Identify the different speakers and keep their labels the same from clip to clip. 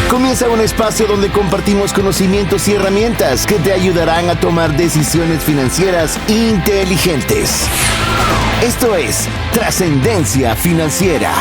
Speaker 1: Comienza un espacio donde compartimos conocimientos y herramientas que te ayudarán a tomar decisiones financieras inteligentes. Esto es Trascendencia Financiera.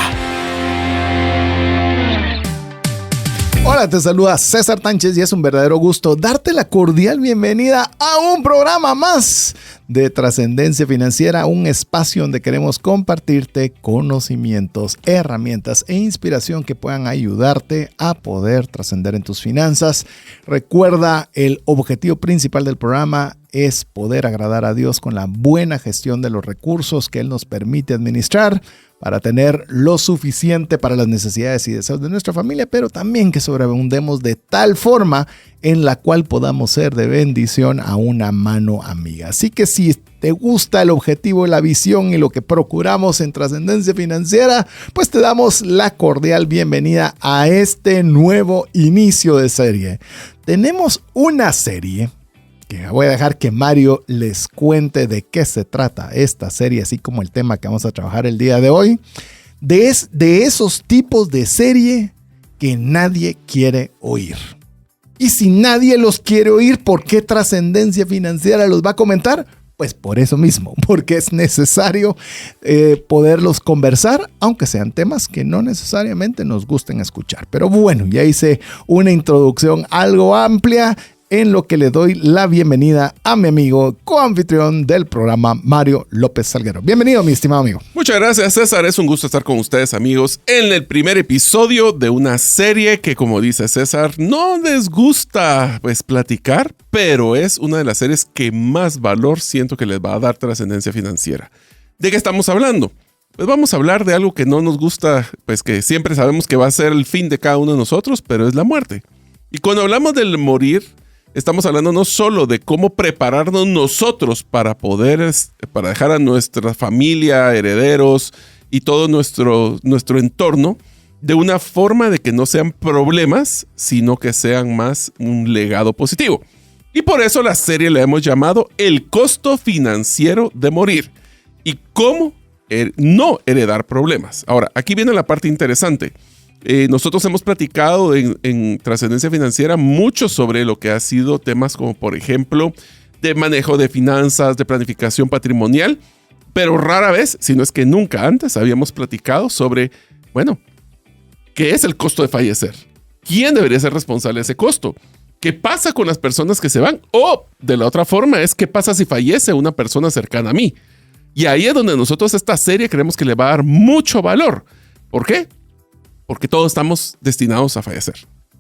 Speaker 2: Hola, te saluda César Tánchez y es un verdadero gusto darte la cordial bienvenida a un programa más de Trascendencia Financiera, un espacio donde queremos compartirte conocimientos, herramientas e inspiración que puedan ayudarte a poder trascender en tus finanzas. Recuerda, el objetivo principal del programa es poder agradar a Dios con la buena gestión de los recursos que Él nos permite administrar para tener lo suficiente para las necesidades y deseos de nuestra familia, pero también que sobreabundemos de tal forma en la cual podamos ser de bendición a una mano amiga. Así que si te gusta el objetivo, la visión y lo que procuramos en Trascendencia Financiera, pues te damos la cordial bienvenida a este nuevo inicio de serie. Tenemos una serie que voy a dejar que Mario les cuente de qué se trata esta serie, así como el tema que vamos a trabajar el día de hoy, de esos tipos de serie que nadie quiere oír. Y si nadie los quiere oír, ¿por qué Trascendencia Financiera los va a comentar? Pues por eso mismo, porque es necesario poderlos conversar, aunque sean temas que no necesariamente nos gusten escuchar. Pero bueno, ya hice una introducción algo amplia, en lo que le doy la bienvenida a mi amigo coanfitrión del programa, Mario López Salguero. Bienvenido, mi estimado amigo.
Speaker 3: Muchas gracias, César. Es un gusto estar con ustedes, amigos, en el primer episodio de una serie que, como dice César, no les gusta pues platicar, pero es una de las series que más valor siento que les va a dar Trascendencia Financiera. ¿De qué estamos hablando? Pues vamos a hablar de algo que no nos gusta, pues que siempre sabemos que va a ser el fin de cada uno de nosotros, pero es la muerte. Y cuando hablamos del morir, estamos hablando no solo de cómo prepararnos nosotros para dejar a nuestra familia, herederos y todo nuestro entorno de una forma de que no sean problemas, sino que sean más un legado positivo. Y por eso la serie la hemos llamado El costo financiero de morir y cómo no heredar problemas. Ahora, aquí viene la parte interesante. Nosotros hemos platicado en Trascendencia Financiera mucho sobre lo que ha sido temas como, por ejemplo, de manejo de finanzas, de planificación patrimonial, pero rara vez, si no es que nunca antes, habíamos platicado sobre, bueno, ¿qué es el costo de fallecer? ¿Quién debería ser responsable de ese costo? ¿Qué pasa con las personas que se van? O, de la otra forma, es ¿qué pasa si fallece una persona cercana a mí? Y ahí es donde nosotros esta serie creemos que le va a dar mucho valor. ¿Por qué? Porque todos estamos destinados a fallecer,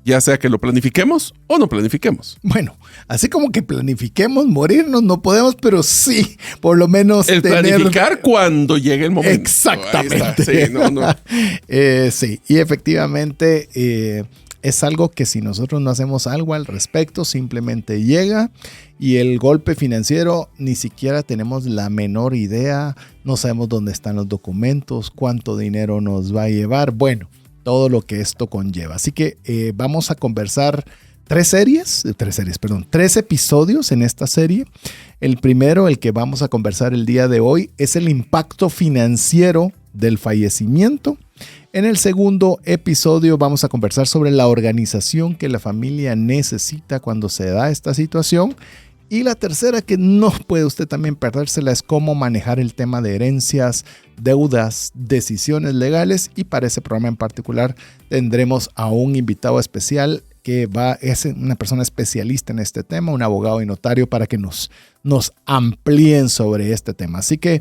Speaker 3: ya sea que lo planifiquemos o no planifiquemos.
Speaker 2: Bueno, así como que planifiquemos morirnos, no podemos, pero sí, por lo menos
Speaker 3: planificar cuando llegue el momento.
Speaker 2: Exactamente.
Speaker 3: Sí,
Speaker 2: sí, y efectivamente es algo que si nosotros no hacemos algo al respecto, simplemente llega y el golpe financiero ni siquiera tenemos la menor idea, no sabemos dónde están los documentos, cuánto dinero nos va a llevar, bueno, todo lo que esto conlleva. Así que vamos a conversar tres episodios en esta serie. El primero, el que vamos a conversar el día de hoy, es el impacto financiero del fallecimiento. En el segundo episodio vamos a conversar sobre la organización que la familia necesita cuando se da esta situación. Y la tercera, que no puede usted también perdérsela, es cómo manejar el tema de herencias, deudas, decisiones legales. Y para ese programa en particular tendremos a un invitado especial que es una persona especialista en este tema, un abogado y notario, para que nos amplíen sobre este tema. Así que,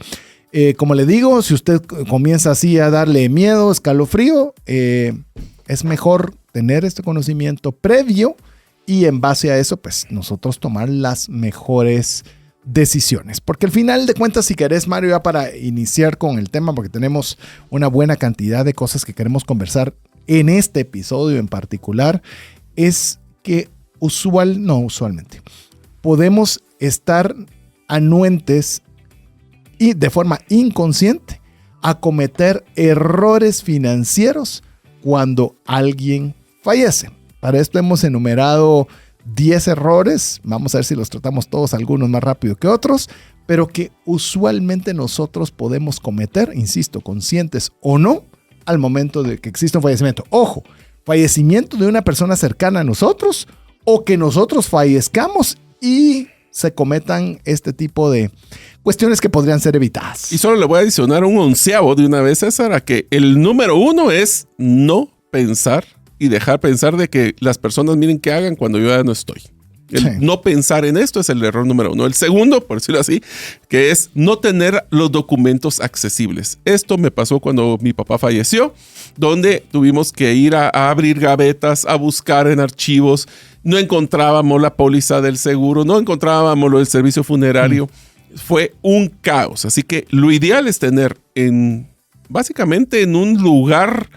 Speaker 2: como le digo, si usted comienza así a darle miedo, escalofrío, es mejor tener este conocimiento previo y en base a eso, pues nosotros tomar las mejores decisiones. Porque al final de cuentas, si querés, Mario, ya para iniciar con el tema, porque tenemos una buena cantidad de cosas que queremos conversar en este episodio en particular, es que usualmente podemos estar anuentes y de forma inconsciente a cometer errores financieros cuando alguien fallece. Para esto hemos enumerado 10 errores, vamos a ver si los tratamos todos, algunos más rápido que otros, pero que usualmente nosotros podemos cometer, insisto, conscientes o no, al momento de que existe un fallecimiento. Ojo, fallecimiento de una persona cercana a nosotros o que nosotros fallezcamos y se cometan este tipo de cuestiones que podrían ser evitadas.
Speaker 3: Y solo le voy a adicionar un 11avo de una vez, César, a que el número 1 es no pensar y dejar pensar de que las personas miren qué hagan cuando yo ya no estoy. No pensar en esto es el error número 1. El segundo, por decirlo así, que es no tener los documentos accesibles. Esto me pasó cuando mi papá falleció, donde tuvimos que ir a abrir gavetas, a buscar en archivos. No encontrábamos la póliza del seguro, no encontrábamos lo del servicio funerario. Fue un caos. Así que lo ideal es tener básicamente en un lugar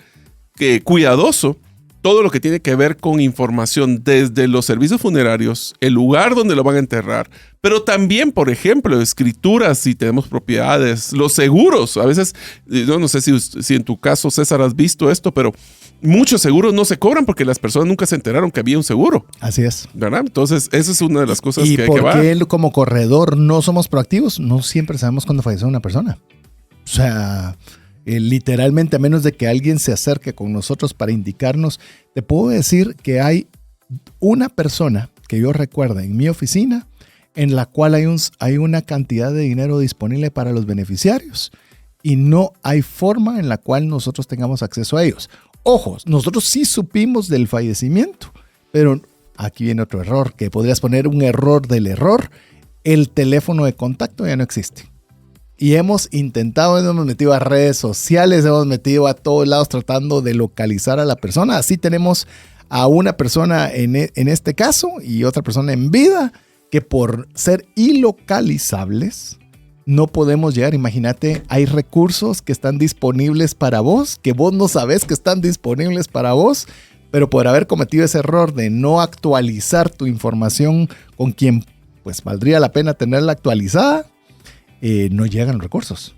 Speaker 3: cuidadoso todo lo que tiene que ver con información desde los servicios funerarios, el lugar donde lo van a enterrar, pero también, por ejemplo, escrituras si tenemos propiedades, los seguros. A veces, yo no sé si en tu caso, César, has visto esto, pero muchos seguros no se cobran porque las personas nunca se enteraron que había un seguro.
Speaker 2: Así es.
Speaker 3: ¿Verdad? Entonces, esa es una de las cosas que hay que ver.
Speaker 2: ¿Y por qué como corredor no somos proactivos? No siempre sabemos cuándo falleció una persona. O sea, literalmente, a menos de que alguien se acerque con nosotros para indicarnos, te puedo decir que hay una persona que yo recuerdo en mi oficina en la cual hay una cantidad de dinero disponible para los beneficiarios y no hay forma en la cual nosotros tengamos acceso a ellos. Ojo, nosotros sí supimos del fallecimiento, pero aquí viene otro error, que podrías poner un error del error. El teléfono de contacto ya no existe. Y hemos metido a redes sociales, hemos metido a todos lados tratando de localizar a la persona. Así tenemos a una persona en este caso y otra persona en vida que por ser ilocalizables no podemos llegar. Imagínate, hay recursos que están disponibles para vos, que vos no sabés que están disponibles para vos, pero por haber cometido ese error de no actualizar tu información con quien pues valdría la pena tenerla actualizada, no llegan los recursos.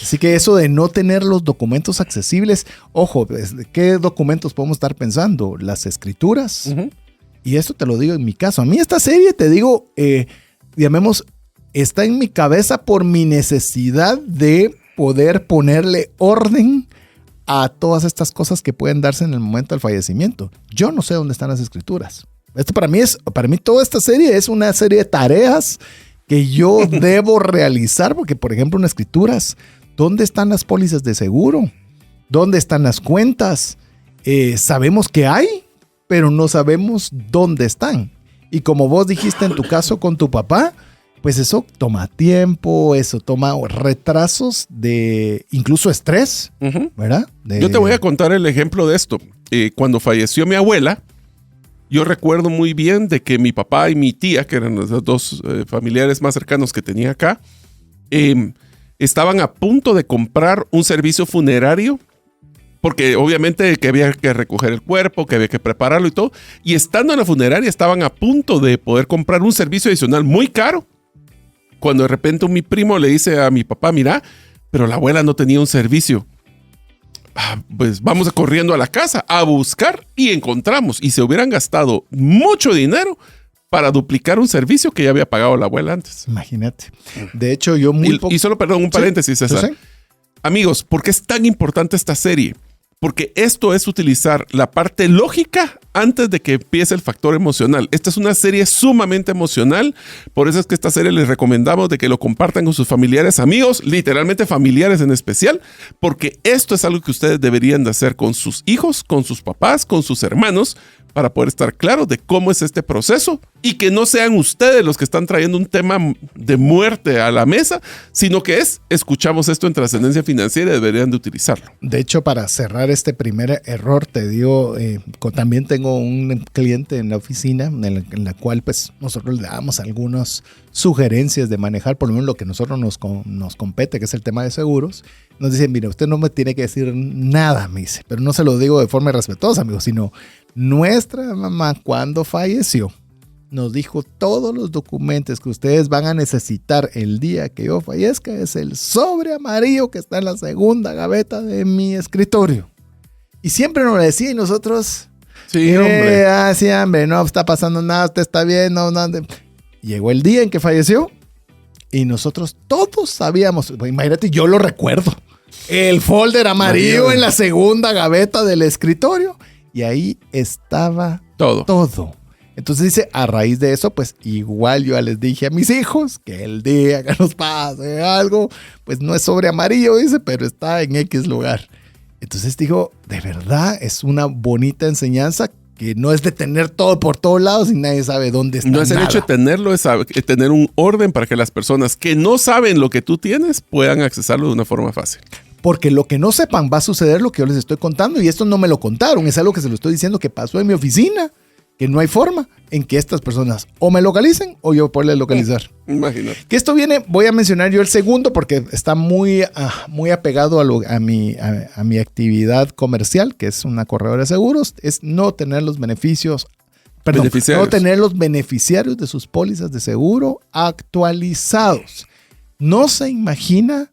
Speaker 2: Así que eso de no tener los documentos accesibles, ojo, ¿qué documentos podemos estar pensando? Las escrituras. Uh-huh. Y esto te lo digo en mi caso. A mí esta serie, te digo, está en mi cabeza por mi necesidad de poder ponerle orden a todas estas cosas que pueden darse en el momento del fallecimiento. Yo no sé dónde están las escrituras. Esto para mí toda esta serie es una serie de tareas que yo debo realizar, porque por ejemplo en escrituras, ¿dónde están las pólizas de seguro? ¿Dónde están las cuentas? Sabemos que hay, pero no sabemos dónde están. Y como vos dijiste en tu caso con tu papá, pues eso toma tiempo, eso toma retrasos de incluso estrés, uh-huh. ¿Verdad?
Speaker 3: Yo te voy a contar el ejemplo de esto. Cuando falleció mi abuela, yo recuerdo muy bien de que mi papá y mi tía, que eran los dos familiares más cercanos que tenía acá, estaban a punto de comprar un servicio funerario, porque obviamente que había que recoger el cuerpo, que había que prepararlo y todo, y estando en la funeraria estaban a punto de poder comprar un servicio adicional muy caro, cuando de repente mi primo le dice a mi papá, mira, pero la abuela no tenía un servicio. Pues vamos corriendo a la casa a buscar y encontramos. Y se hubieran gastado mucho dinero para duplicar un servicio que ya había pagado la abuela antes.
Speaker 2: Imagínate. De hecho, yo
Speaker 3: y solo, perdón, un paréntesis, César. ¿Sí? Amigos, ¿por qué es tan importante esta serie? Porque esto es utilizar la parte lógica antes de que empiece el factor emocional. Esta es una serie sumamente emocional. Por eso es que esta serie les recomendamos de que lo compartan con sus familiares, amigos, literalmente familiares en especial, porque esto es algo que ustedes deberían de hacer con sus hijos, con sus papás, con sus hermanos, para poder estar claros de cómo es este proceso y que no sean ustedes los que están trayendo un tema de muerte a la mesa, sino que escuchamos esto en Trascendencia Financiera y deberían de utilizarlo.
Speaker 2: De hecho, para cerrar este primer error, te digo, también tengo un cliente en la oficina en la cual pues nosotros le damos algunas sugerencias de manejar por lo menos lo que a nosotros nos compete, que es el tema de seguros. Nos dicen, mira, usted no me tiene que decir nada, me dice, pero no se lo digo de forma irrespetuosa, amigo, sino nuestra mamá cuando falleció nos dijo todos los documentos que ustedes van a necesitar el día que yo fallezca es el sobre amarillo que está en la segunda gaveta de mi escritorio. Y siempre nos lo decía y nosotros...
Speaker 3: Sí, hombre.
Speaker 2: Sí, hombre, no está pasando nada, usted está bien, no. Llegó el día en que falleció y nosotros todos sabíamos, imagínate, yo lo recuerdo, el folder amarillo en la segunda gaveta del escritorio. y ahí estaba
Speaker 3: Todo.
Speaker 2: todo. Entonces dice, a raíz de eso, pues igual yo ya les dije a mis hijos que el día que nos pase algo, pues no es sobre amarillo, dice, pero está en X lugar. Entonces digo, de verdad es una bonita enseñanza que no es de tener todo por todos lados y nadie sabe dónde está.
Speaker 3: No es el hecho de tenerlo, es tener un orden para que las personas que no saben lo que tú tienes puedan accesarlo de una forma fácil.
Speaker 2: Porque lo que no sepan va a suceder lo que yo les estoy contando y esto no me lo contaron, es algo que se lo estoy diciendo que pasó en mi oficina, que no hay forma en que estas personas o me localicen o yo poderles localizar.
Speaker 3: Imagínate.
Speaker 2: Que esto viene, voy a mencionar yo el segundo porque está muy apegado a mi actividad comercial, que es una corredora de seguros, es no tener los beneficiarios de sus pólizas de seguro actualizados. No se imagina,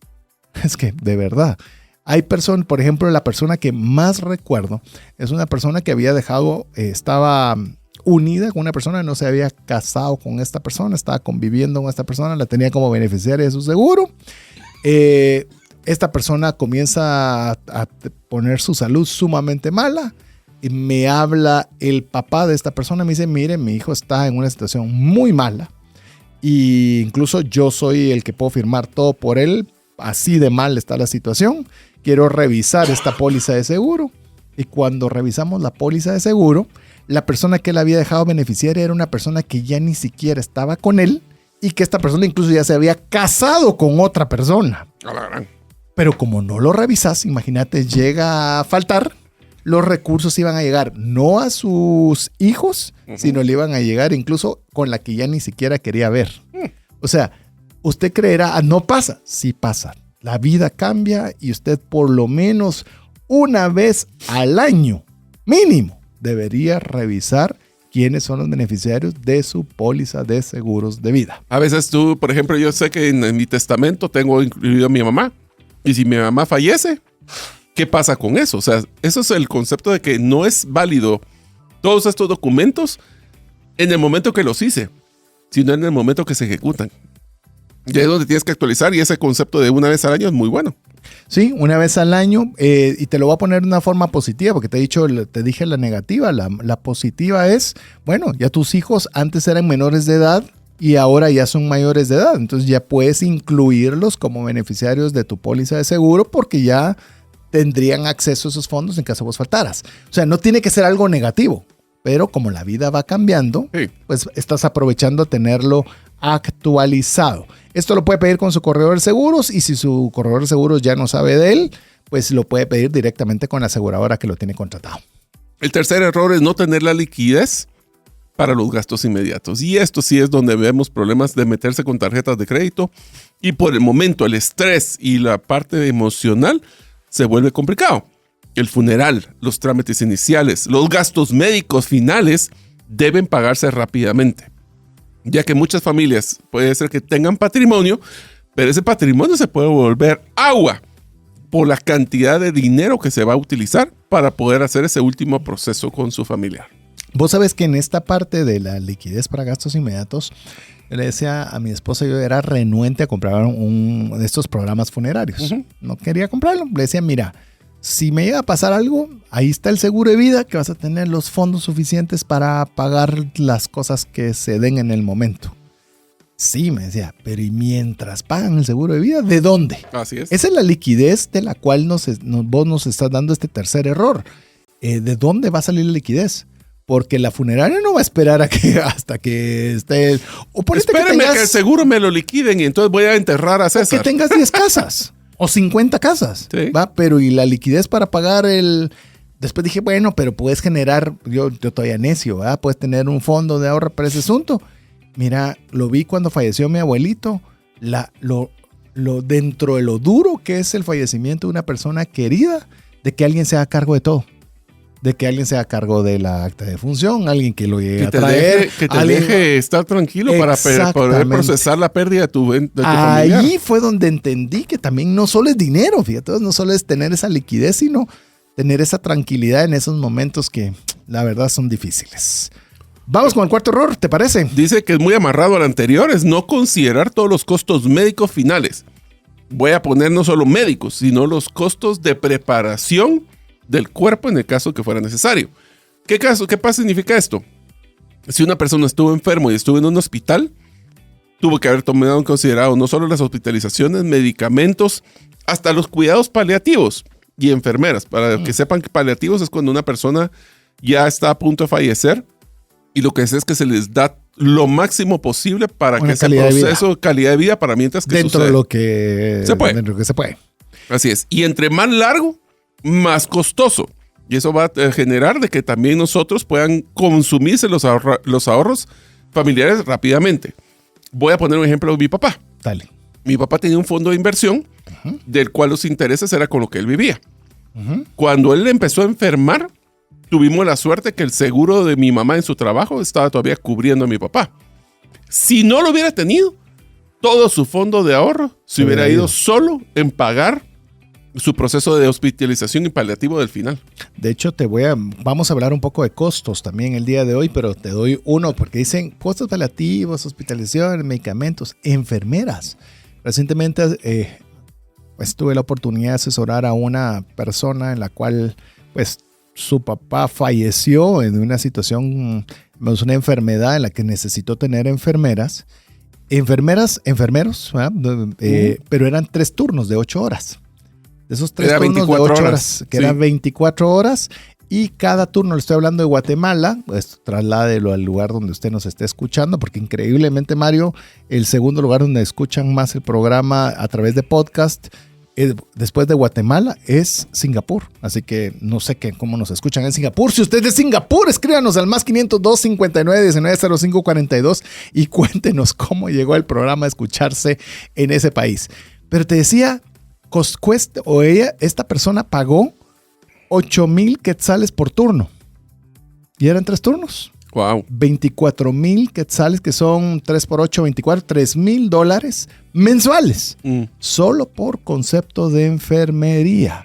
Speaker 2: es que de verdad, hay personas, por ejemplo, la persona que más recuerdo es una persona que había dejado, estaba unida con una persona, no se había casado con esta persona, estaba conviviendo con esta persona, la tenía como beneficiaria de su seguro. Esta persona comienza a poner su salud sumamente mala y me habla el papá de esta persona, me dice, mire, mi hijo está en una situación muy mala y incluso yo soy el que puedo firmar todo por él, así de mal está la situación, quiero revisar esta póliza de seguro. Y cuando revisamos la póliza de seguro, la persona que él había dejado beneficiaria era una persona que ya ni siquiera estaba con él y que esta persona incluso ya se había casado con otra persona.
Speaker 3: A la gran.
Speaker 2: Pero como no lo revisas, imagínate, llega a faltar, los recursos iban a llegar no a sus hijos, sino le iban a llegar incluso con la que ya ni siquiera quería ver. O sea, usted creerá, no pasa. Sí pasa. La vida cambia y usted por lo menos una vez al año, mínimo, debería revisar quiénes son los beneficiarios de su póliza de seguros de vida.
Speaker 3: A veces tú, por ejemplo, yo sé que en mi testamento tengo incluido a mi mamá. Y si mi mamá fallece, ¿qué pasa con eso? O sea, eso es el concepto de que no es válido todos estos documentos en el momento que los hice, sino en el momento que se ejecutan. Y ahí es donde tienes que actualizar y ese concepto de una vez al año es muy bueno.
Speaker 2: Sí, una vez al año y te lo voy a poner de una forma positiva porque te dije la negativa. La positiva es, bueno, ya tus hijos antes eran menores de edad y ahora ya son mayores de edad. Entonces ya puedes incluirlos como beneficiarios de tu póliza de seguro porque ya tendrían acceso a esos fondos en caso vos faltaras. O sea, no tiene que ser algo negativo, pero como la vida va cambiando,
Speaker 3: Sí.
Speaker 2: pues estás aprovechando tenerlo actualizado. Esto lo puede pedir con su corredor de seguros y si su corredor de seguros ya no sabe de él, pues lo puede pedir directamente con la aseguradora que lo tiene contratado.
Speaker 3: El tercer error es no tener la liquidez para los gastos inmediatos. Y esto sí es donde vemos problemas de meterse con tarjetas de crédito y por el momento el estrés y la parte emocional se vuelve complicado. El funeral, los trámites iniciales, los gastos médicos finales deben pagarse rápidamente. Ya que muchas familias puede ser que tengan patrimonio, pero ese patrimonio se puede volver agua por la cantidad de dinero que se va a utilizar para poder hacer ese último proceso con su familiar.
Speaker 2: Vos sabés que en esta parte de la liquidez para gastos inmediatos, yo le decía a mi esposa, yo era renuente a comprar un de estos programas funerarios. No quería comprarlo. Le decía, mira, si me llega a pasar algo, ahí está el seguro de vida, que vas a tener los fondos suficientes para pagar las cosas que se den en el momento. Sí, me decía, pero ¿y mientras pagan el seguro de vida? ¿De dónde?
Speaker 3: Así es.
Speaker 2: Esa es la liquidez de la cual vos nos estás dando este tercer error. ¿De dónde va a salir la liquidez? Porque la funeraria no va a esperar hasta que esté... O
Speaker 3: espéreme que el seguro me lo liquiden y entonces voy a enterrar a César.
Speaker 2: Que tengas 10 casas. O 50 casas,
Speaker 3: sí.
Speaker 2: ¿va? Pero y la liquidez para pagar el... Después dije, bueno, pero puedes generar, yo todavía necio, ¿verdad? Puedes tener un fondo de ahorro para ese asunto. Mira, lo vi cuando falleció mi abuelito, dentro de lo duro que es el fallecimiento de una persona querida, de que alguien se haga cargo de todo. De que alguien se haga cargo de la acta de función, alguien que lo llegue a traer.
Speaker 3: Que te deje estar tranquilo para poder procesar la pérdida de tu familiar.
Speaker 2: Ahí fue donde entendí que también no solo es dinero, fíjate, no solo es tener esa liquidez, sino tener esa tranquilidad en esos momentos que la verdad son difíciles. Vamos con el cuarto error, ¿te parece?
Speaker 3: Dice que es muy amarrado al anterior, es no considerar todos los costos médicos finales. Voy a poner no solo médicos, sino los costos de preparación del cuerpo en el caso que fuera necesario. ¿Qué significa esto? Si una persona estuvo enfermo y estuvo en un hospital, tuvo que haber tomado en considerado no solo las hospitalizaciones, medicamentos, hasta los cuidados paliativos y enfermeras. Para que sepan que paliativos es cuando una persona ya está a punto de fallecer y lo que es que se les da lo máximo posible para que ese proceso de calidad de vida para mientras que
Speaker 2: dentro
Speaker 3: sucede.
Speaker 2: de lo que
Speaker 3: se puede.
Speaker 2: Dentro de lo que se puede.
Speaker 3: Así es. Y entre más largo, más costoso. Y eso va a generar de que también nosotros puedan consumirse los ahorros familiares rápidamente. Voy a poner un ejemplo de mi papá.
Speaker 2: Dale.
Speaker 3: Mi papá tenía un fondo de inversión del cual los intereses era con lo que él vivía. Cuando él empezó a enfermar, tuvimos la suerte que el seguro de mi mamá en su trabajo estaba todavía cubriendo a mi papá. Si no lo hubiera tenido, todo su fondo de ahorro se hubiera ido solo en pagar su proceso de hospitalización y paliativo del final.
Speaker 2: De hecho, vamos a hablar un poco de costos también el día de hoy, pero te doy uno porque dicen costos paliativos, hospitalización, medicamentos, enfermeras. Recientemente tuve la oportunidad de asesorar a una persona en la cual pues su papá falleció en una situación, una enfermedad en la que necesitó tener enfermeros, pero eran 3 turnos de 8 horas. De esos 3 turnos de 8 horas, que eran 24 horas, y cada turno, le estoy hablando de Guatemala, pues trasládelo al lugar donde usted nos esté escuchando, porque increíblemente, Mario, el segundo lugar donde escuchan más el programa a través de podcast, después de Guatemala, es Singapur. Así que no sé cómo nos escuchan en Singapur. Si usted es de Singapur, escríbanos al más 502 59 19 05 42 y cuéntenos cómo llegó el programa a escucharse en ese país. Pero te decía, esta persona pagó 8,000 quetzales por turno. Y eran 3 turnos.
Speaker 3: Wow.
Speaker 2: 24,000 quetzales, que son 3 por 8, 24, $3,000 mensuales. Solo por concepto de enfermería.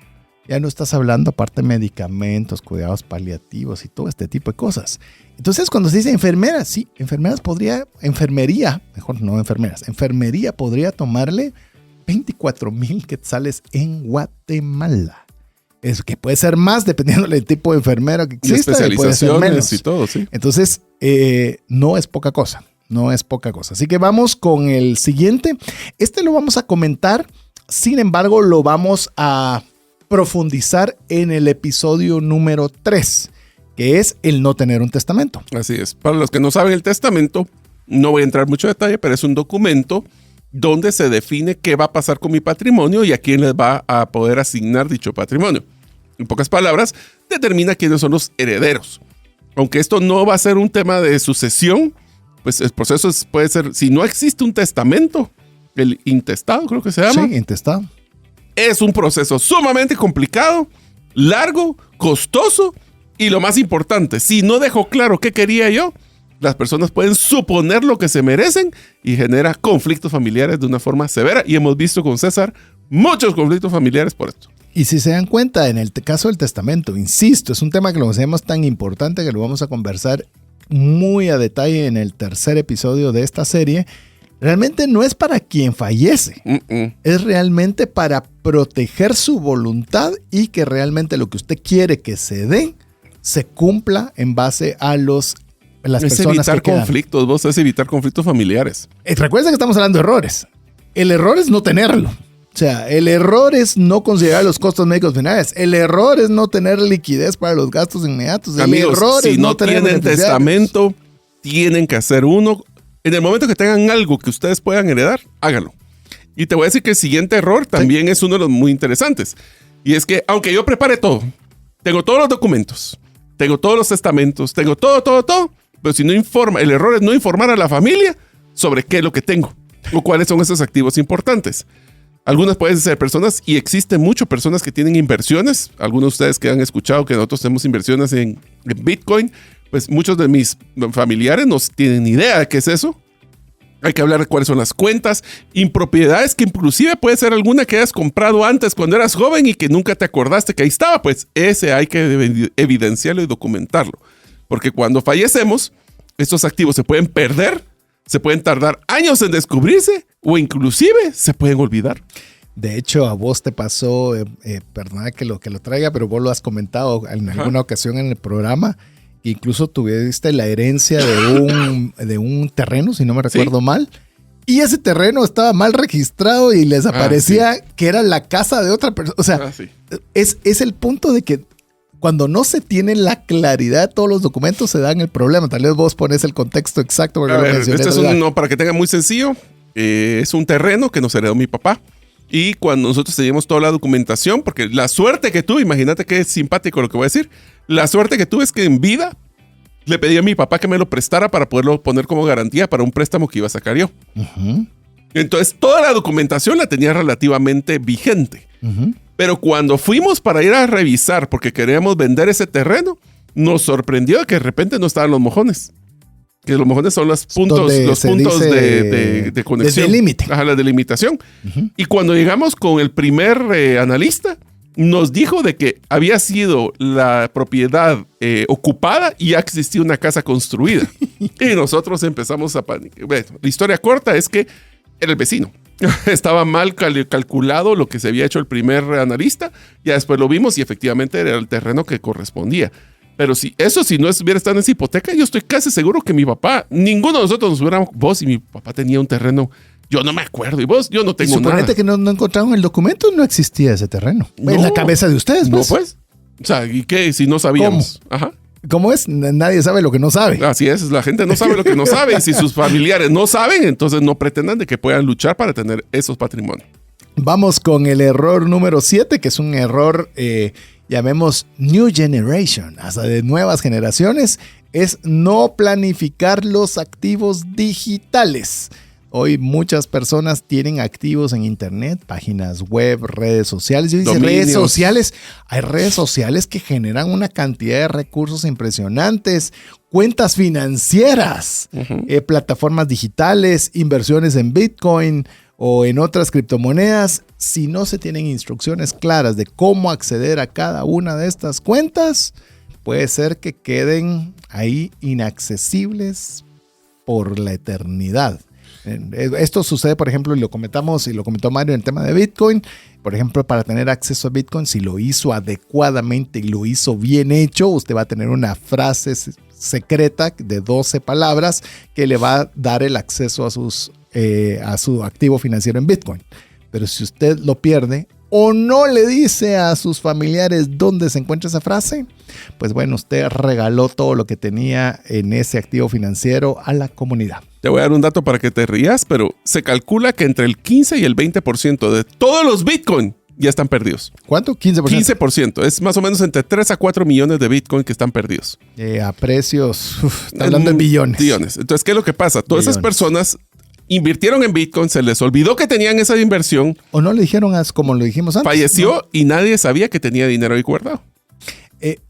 Speaker 2: Ya no estás hablando aparte de medicamentos, cuidados paliativos y todo este tipo de cosas. Entonces, cuando se dice enfermeras, sí, enfermería podría tomarle 24,000 quetzales en Guatemala. Es que puede ser más dependiendo del tipo de enfermero que exista.
Speaker 3: Y especializaciones y todo, sí.
Speaker 2: Entonces, no es poca cosa. No es poca cosa. Así que vamos con el siguiente. Este lo vamos a comentar. Sin embargo, lo vamos a profundizar en el episodio número 3, que es el no tener un testamento.
Speaker 3: Así es. Para los que no saben el testamento, no voy a entrar mucho detalle, pero es un documento donde se define qué va a pasar con mi patrimonio y a quién les va a poder asignar dicho patrimonio. En pocas palabras, determina quiénes son los herederos. Aunque esto no va a ser un tema de sucesión, pues el proceso puede ser, si no existe un testamento, el intestado creo que se llama.
Speaker 2: Sí, intestado.
Speaker 3: Es un proceso sumamente complicado, largo, costoso y lo más importante, si no dejo claro qué quería yo, las personas pueden suponer lo que se merecen y genera conflictos familiares de una forma severa. Y hemos visto con César muchos conflictos familiares por esto.
Speaker 2: Y si se dan cuenta, en el caso del testamento, insisto, es un tema que lo consideramos tan importante que lo vamos a conversar muy a detalle en el 3er episodio de esta serie. Realmente no es para quien fallece. Es realmente para proteger su voluntad y que realmente lo que usted quiere que se dé se cumpla en base a las personas
Speaker 3: evitar
Speaker 2: que
Speaker 3: conflictos, vos es evitar conflictos familiares.
Speaker 2: Recuerda que estamos hablando de errores. El error es no tenerlo. O sea, el error es no considerar los costos médicos finales. El error es no tener liquidez para los gastos inmediatos.
Speaker 3: Amigos,
Speaker 2: el error
Speaker 3: si
Speaker 2: es
Speaker 3: no tienen testamento, tienen que hacer uno. En el momento que tengan algo que ustedes puedan heredar, háganlo. Y te voy a decir que el siguiente error también es uno de los muy interesantes. Y es que, aunque yo prepare todo, tengo todos los documentos, tengo todos los testamentos, tengo todo, pero si no informa, el error es no informar a la familia sobre qué es lo que tengo o cuáles son esos activos importantes. Algunas pueden ser personas, y existen muchas personas que tienen inversiones. Algunos de ustedes que han escuchado que nosotros tenemos inversiones en Bitcoin, pues muchos de mis familiares no tienen ni idea de qué es eso. Hay que hablar de cuáles son las cuentas, impropiedades que inclusive puede ser alguna que hayas comprado antes cuando eras joven y que nunca te acordaste que ahí estaba. Pues ese hay que evidenciarlo y documentarlo. Porque cuando fallecemos, estos activos se pueden perder, se pueden tardar años en descubrirse o inclusive se pueden olvidar.
Speaker 2: De hecho, a vos te pasó, perdona que lo traiga, pero vos lo has comentado en alguna ocasión en el programa. que incluso tuviste la herencia de un terreno, si no me recuerdo mal. Y ese terreno estaba mal registrado y les aparecía que era la casa de otra persona. O sea, es el punto de que cuando no se tiene la claridad de todos los documentos, se dan el problema. Tal vez vos pones el contexto exacto. Porque
Speaker 3: este es uno para que tenga muy sencillo. Es un terreno que nos heredó mi papá. Y cuando nosotros teníamos toda la documentación, porque la suerte que tuve, imagínate qué simpático lo que voy a decir, la suerte que tuve es que en vida le pedí a mi papá que me lo prestara para poderlo poner como garantía para un préstamo que iba a sacar yo. Entonces, toda la documentación la tenía relativamente vigente. Pero cuando fuimos para ir a revisar, porque queríamos vender ese terreno, nos sorprendió que de repente no estaban los mojones. Que los mojones son los puntos de conexión.
Speaker 2: Desde límite.
Speaker 3: Ajá, la delimitación. Y cuando llegamos con el primer analista, nos dijo de que había sido la propiedad ocupada y ya existía una casa construida. Y nosotros empezamos a panicar. Bueno, la historia corta es que era el vecino. Estaba mal calculado lo que se había hecho el primer analista. Ya después lo vimos y efectivamente era el terreno que correspondía. Pero si no hubiera estado en esa hipoteca, yo estoy casi seguro que mi papá, ninguno de nosotros nos hubiéramos... Vos y mi papá tenía un terreno... Yo no me acuerdo. Y vos, yo no tengo nada.
Speaker 2: Suponete que no encontraron el documento, no existía ese terreno. No, en la cabeza de ustedes, pues.
Speaker 3: No, pues. O sea, ¿y qué? Si no sabíamos.
Speaker 2: ¿Cómo?
Speaker 3: Ajá.
Speaker 2: ¿Cómo es? Nadie sabe lo que no sabe.
Speaker 3: Así es, la gente no sabe lo que no sabe. Y si sus familiares no saben, entonces no pretendan de que puedan luchar para tener esos patrimonios.
Speaker 2: Vamos con el error número 7, que es un error, llamemos New Generation, hasta de nuevas generaciones, es no planificar los activos digitales. Hoy muchas personas tienen activos en internet, páginas web, redes sociales. Yo digo redes sociales. Hay redes sociales que generan una cantidad de recursos impresionantes. Cuentas financieras, plataformas digitales, inversiones en Bitcoin o en otras criptomonedas. Si no se tienen instrucciones claras de cómo acceder a cada una de estas cuentas, puede ser que queden ahí inaccesibles por la eternidad. Esto sucede, por ejemplo, y lo comentamos y lo comentó Mario en el tema de Bitcoin. Por ejemplo, para tener acceso a Bitcoin, si lo hizo adecuadamente y lo hizo bien hecho, usted va a tener una frase secreta de 12 palabras que le va a dar el acceso a su activo financiero en Bitcoin. Pero si usted lo pierde o no le dice a sus familiares dónde se encuentra esa frase, pues bueno, usted regaló todo lo que tenía en ese activo financiero a la comunidad.
Speaker 3: Te voy a dar un dato para que te rías, pero se calcula que entre el 15 y el 20% de todos los Bitcoin ya están perdidos.
Speaker 2: ¿Cuánto? 15%.
Speaker 3: 15%. Es más o menos entre 3 a 4 millones de Bitcoin que están perdidos.
Speaker 2: A precios, está hablando de billones.
Speaker 3: Billones. Entonces, ¿qué es lo que pasa? Todas esas personas invirtieron en Bitcoin, se les olvidó que tenían esa inversión.
Speaker 2: O no le dijeron como lo dijimos antes.
Speaker 3: Falleció,
Speaker 2: ¿no?
Speaker 3: Y nadie sabía que tenía dinero ahí guardado.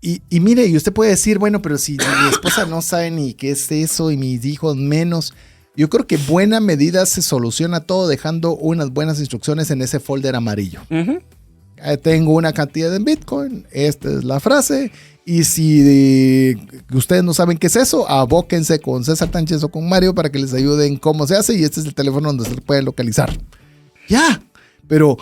Speaker 2: Y mire, y usted puede decir, bueno, pero si mi esposa no sabe ni qué es eso y mis hijos menos. Yo creo que buena medida se soluciona todo dejando unas buenas instrucciones en ese folder amarillo. Tengo una cantidad en Bitcoin, esta es la frase. Y si ustedes no saben qué es eso, abóquense con César Tánchez o con Mario para que les ayuden cómo se hace. Y este es el teléfono donde se puede localizar. Ya, pero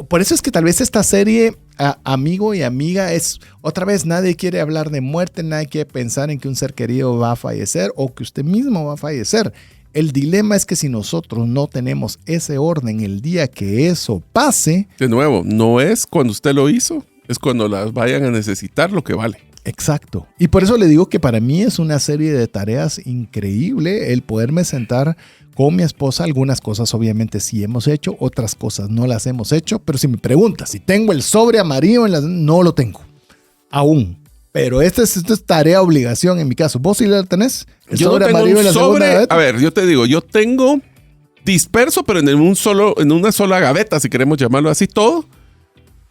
Speaker 2: por eso es que tal vez esta serie, amigo y amiga, es otra vez, nadie quiere hablar de muerte, nadie quiere pensar en que un ser querido va a fallecer o que usted mismo va a fallecer. El dilema es que si nosotros no tenemos ese orden el día que eso pase...
Speaker 3: De nuevo, no es cuando usted lo hizo, es cuando las vayan a necesitar lo que vale.
Speaker 2: Exacto. Y por eso le digo que para mí es una serie de tareas increíble el poderme sentar con mi esposa. Algunas cosas obviamente sí hemos hecho, otras cosas no las hemos hecho. Pero si me preguntas si tengo el sobre amarillo, no lo tengo. Aún. Pero esta es tarea obligación en mi caso. ¿Vos sí la tenés?
Speaker 3: Yo no tengo un sobre. A ver, yo te digo, yo tengo disperso, pero en una sola gaveta, si queremos llamarlo así, todo.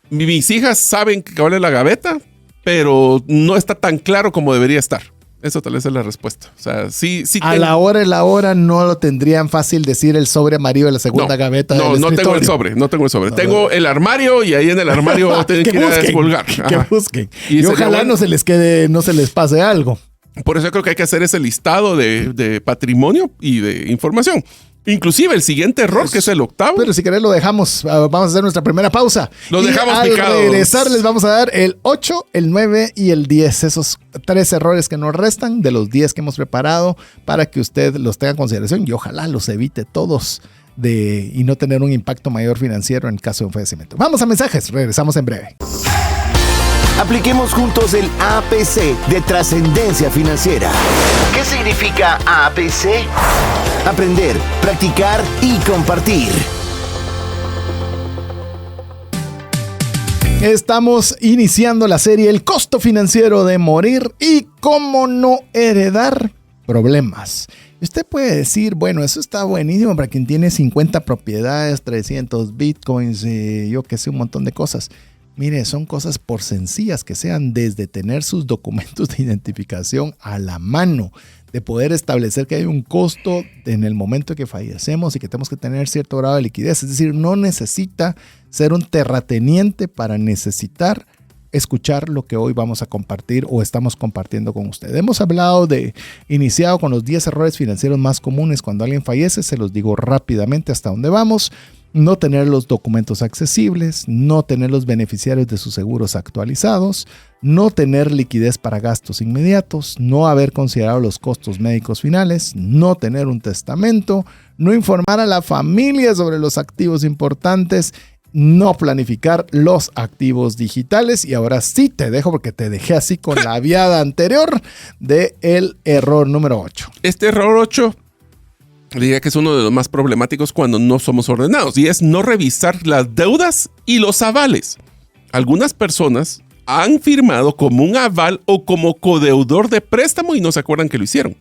Speaker 3: Mis hijas saben que vale la gaveta, pero no está tan claro como debería estar. Eso tal vez es la respuesta. O sea, sí.
Speaker 2: A la hora no lo tendrían fácil decir el sobre amarillo de la segunda gaveta del escritorio.
Speaker 3: No tengo el sobre. Tengo el armario y ahí en el armario tienen que ir a descolgar.
Speaker 2: Que busquen. Y ojalá no se les pase algo.
Speaker 3: Por eso yo creo que hay que hacer ese listado de patrimonio y de información. Inclusive el siguiente error, que es el octavo.
Speaker 2: Pero si querés lo dejamos. Vamos a hacer nuestra primera pausa.
Speaker 3: Lo dejamos
Speaker 2: al
Speaker 3: picados.
Speaker 2: Al regresar les vamos a dar el 8, el 9 y el 10. Esos 3 errores que nos restan de los 10 que hemos preparado para que usted los tenga en consideración y ojalá los evite todos y no tener un impacto mayor financiero en caso de un fallecimiento. Vamos a mensajes. Regresamos en breve.
Speaker 1: Apliquemos juntos el APC de trascendencia financiera. ¿Qué significa APC? Aprender, practicar y compartir.
Speaker 2: Estamos iniciando la serie El costo financiero de morir y cómo no heredar problemas. Y usted puede decir, bueno, eso está buenísimo para quien tiene 50 propiedades, 300 bitcoins, yo que sé, un montón de cosas. Mire, son cosas por sencillas que sean, desde tener sus documentos de identificación a la mano, de poder establecer que hay un costo en el momento que fallecemos y que tenemos que tener cierto grado de liquidez. Es decir, no necesita ser un terrateniente para necesitar escuchar lo que hoy vamos a compartir o estamos compartiendo con usted. Hemos iniciado con los 10 errores financieros más comunes cuando alguien fallece. Se los digo rápidamente hasta dónde vamos. No tener los documentos accesibles, no tener los beneficiarios de sus seguros actualizados, no tener liquidez para gastos inmediatos, no haber considerado los costos médicos finales, no tener un testamento, no informar a la familia sobre los activos importantes, no planificar los activos digitales. Y ahora sí te dejo porque te dejé así con la viada anterior del error número 8.
Speaker 3: Este error 8 diría que es uno de los más problemáticos cuando no somos ordenados, y es no revisar las deudas y los avales. Algunas personas han firmado como un aval o como codeudor de préstamo y no se acuerdan que lo hicieron.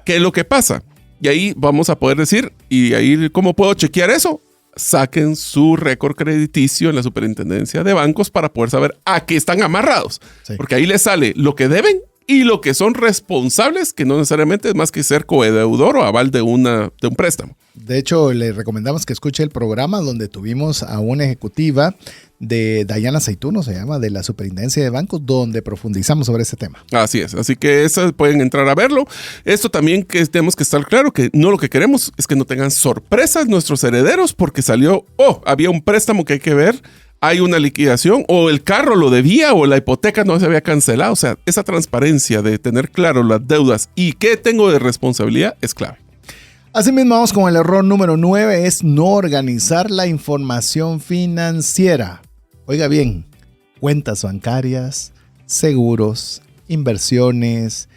Speaker 3: ¿Qué es lo que pasa? Y ahí vamos a poder decir, y ahí ¿cómo puedo chequear eso? Saquen su récord crediticio en la superintendencia de bancos para poder saber a qué están amarrados. Sí. Porque ahí les sale lo que deben y lo que son responsables, que no necesariamente es más que ser codeudor o aval de un préstamo.
Speaker 2: De hecho, le recomendamos que escuche el programa donde tuvimos a una ejecutiva de Dayana Aceituno, se llama, de la Superintendencia de Bancos, donde profundizamos sobre ese tema.
Speaker 3: Así es, así que pueden entrar a verlo. Esto también que tenemos que estar claro, que no lo que queremos es que no tengan sorpresas nuestros herederos porque había un préstamo que hay que ver, hay una liquidación, o el carro lo debía, o la hipoteca no se había cancelado. O sea, esa transparencia de tener claro las deudas y qué tengo de responsabilidad es clave.
Speaker 2: Asimismo, vamos con el error número 9, es no organizar la información financiera. Oiga bien, cuentas bancarias, seguros, inversiones,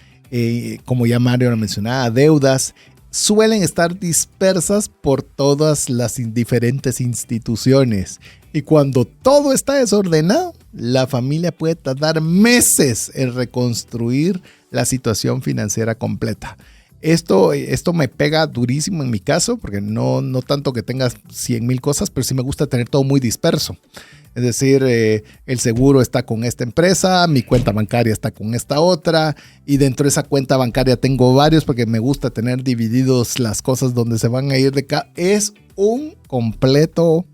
Speaker 2: como ya Mario lo mencionaba, deudas, suelen estar dispersas por todas las diferentes instituciones. Y cuando todo está desordenado, la familia puede tardar meses en reconstruir la situación financiera completa. Esto me pega durísimo en mi caso, porque no tanto que tengas 100,000 cosas, pero sí me gusta tener todo muy disperso. Es decir, el seguro está con esta empresa, mi cuenta bancaria está con esta otra, y dentro de esa cuenta bancaria tengo varios porque me gusta tener divididos las cosas donde se van a ir de acá. Es un completo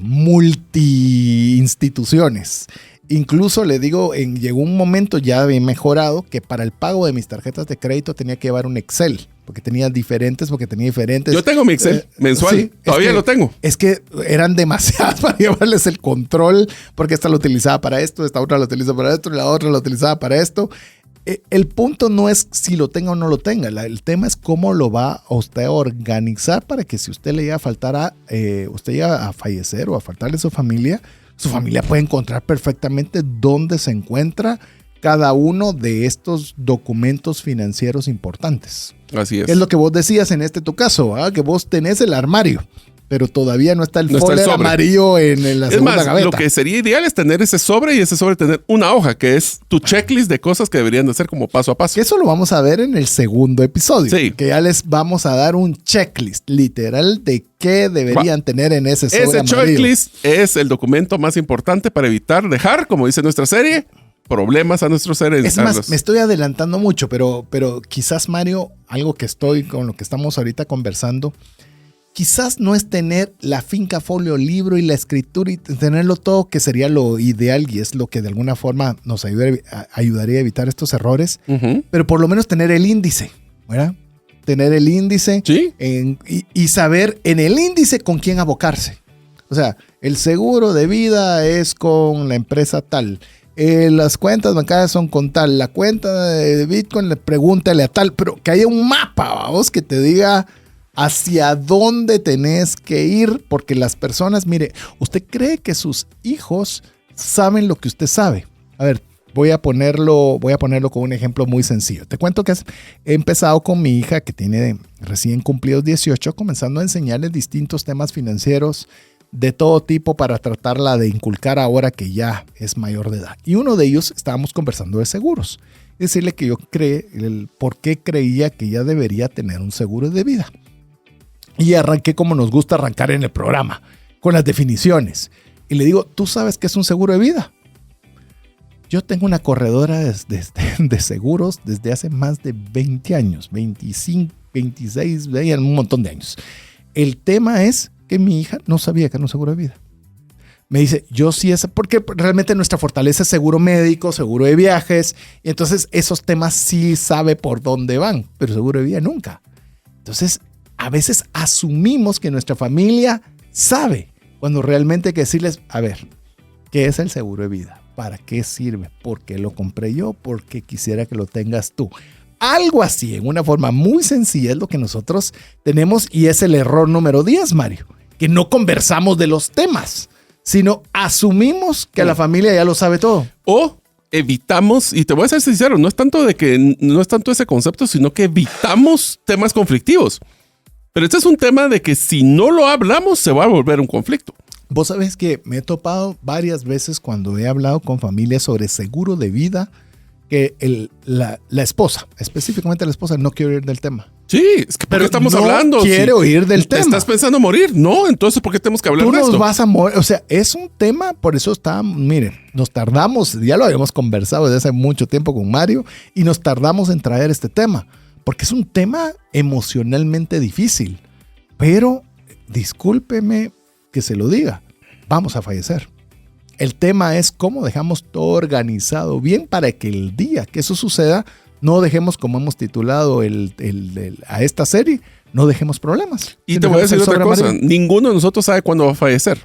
Speaker 2: multi-instituciones. Incluso le digo, llegó un momento, ya he mejorado, que para el pago de mis tarjetas de crédito tenía que llevar un Excel, porque tenía diferentes.
Speaker 3: Yo tengo mi Excel mensual, sí, todavía lo tengo.
Speaker 2: Es que eran demasiadas para llevarles el control, porque esta lo utilizaba para esto, esta otra lo utilizaba para esto, y la otra lo utilizaba para esto. El punto no es si lo tenga o no lo tenga, el tema es cómo lo va a usted a organizar para que si usted le llega a faltar usted llega a fallecer o a faltarle a su familia puede encontrar perfectamente dónde se encuentra cada uno de estos documentos financieros importantes.
Speaker 3: Así es.
Speaker 2: Es lo que vos decías en tu caso, que vos tenés el armario, pero todavía no está el folder amarillo en la segunda gaveta.
Speaker 3: Lo que sería ideal es tener ese sobre, y ese sobre tener una hoja, que es tu checklist de cosas que deberían de hacer como paso a paso.
Speaker 2: Eso lo vamos a ver en el segundo episodio. Sí. Que ya les vamos a dar un checklist literal de qué deberían tener en ese sobre amarillo. Ese
Speaker 3: checklist es el documento más importante para evitar dejar, como dice nuestra serie, problemas a nuestros seres.
Speaker 2: Es más, me estoy adelantando mucho, pero quizás, Mario, algo que con lo que estamos ahorita conversando, quizás no es tener la finca, folio, libro y la escritura y tenerlo todo, que sería lo ideal y es lo que de alguna forma nos ayudaría a evitar estos errores, pero por lo menos tener el índice, ¿verdad? tener el índice
Speaker 3: Sí.
Speaker 2: y saber en el índice con quién abocarse. O sea, el seguro de vida es con la empresa tal. Las cuentas bancarias son con tal. La cuenta de Bitcoin, pregúntale a tal. Pero que haya un mapa, vamos, que te diga hacia dónde tenés que ir. Porque las personas, mire, usted cree que sus hijos saben lo que usted sabe. A ver, voy a ponerlo con un ejemplo muy sencillo. Te cuento que he empezado con mi hija que tiene recién cumplidos 18, comenzando a enseñarle distintos temas financieros de todo tipo para tratarla de inculcar ahora que ya es mayor de edad. Y uno de ellos estábamos conversando de seguros. Decirle que yo por qué creía que ella debería tener un seguro de vida. Y arranqué como nos gusta arrancar en el programa, con las definiciones. Y le digo, ¿tú sabes qué es un seguro de vida? Yo tengo una corredora de seguros desde hace más de 20 años, 25, 26, un montón de años. El tema es que mi hija no sabía que era un seguro de vida. Me dice, yo sí es, porque realmente nuestra fortaleza es seguro médico, seguro de viajes, y entonces esos temas sí sabe por dónde van, pero seguro de vida nunca. Entonces, a veces asumimos que nuestra familia sabe, cuando realmente hay que decirles, a ver, ¿qué es el seguro de vida? ¿Para qué sirve? ¿Por qué lo compré yo? ¿Por qué quisiera que lo tengas tú? Algo así, en una forma muy sencilla, es lo que nosotros tenemos y es el error número 10, Mario. Que no conversamos de los temas, sino asumimos que la familia ya lo sabe todo.
Speaker 3: O evitamos, y te voy a ser sincero, no es tanto ese concepto, sino que evitamos temas conflictivos. Pero este es un tema de que si no lo hablamos, se va a volver un conflicto.
Speaker 2: Vos sabés que me he topado varias veces cuando he hablado con familias sobre seguro de vida, que la esposa, específicamente la esposa, no quiere oír del tema.
Speaker 3: Sí, es que ¿por qué estamos hablando?
Speaker 2: No quiere oír del tema.
Speaker 3: ¿Estás pensando morir? No, entonces ¿por qué tenemos que hablar de esto?
Speaker 2: Tú nos vas a morir. O sea, es un tema, por eso miren, nos tardamos, ya lo habíamos conversado desde hace mucho tiempo con Mario, y nos tardamos en traer este tema, porque es un tema emocionalmente difícil. Pero, discúlpeme que se lo diga, vamos a fallecer. El tema es cómo dejamos todo organizado bien para que el día que eso suceda, no dejemos, como hemos titulado a esta serie, no dejemos problemas.
Speaker 3: Y te voy a decir otra cosa, ninguno de nosotros sabe cuándo va a fallecer.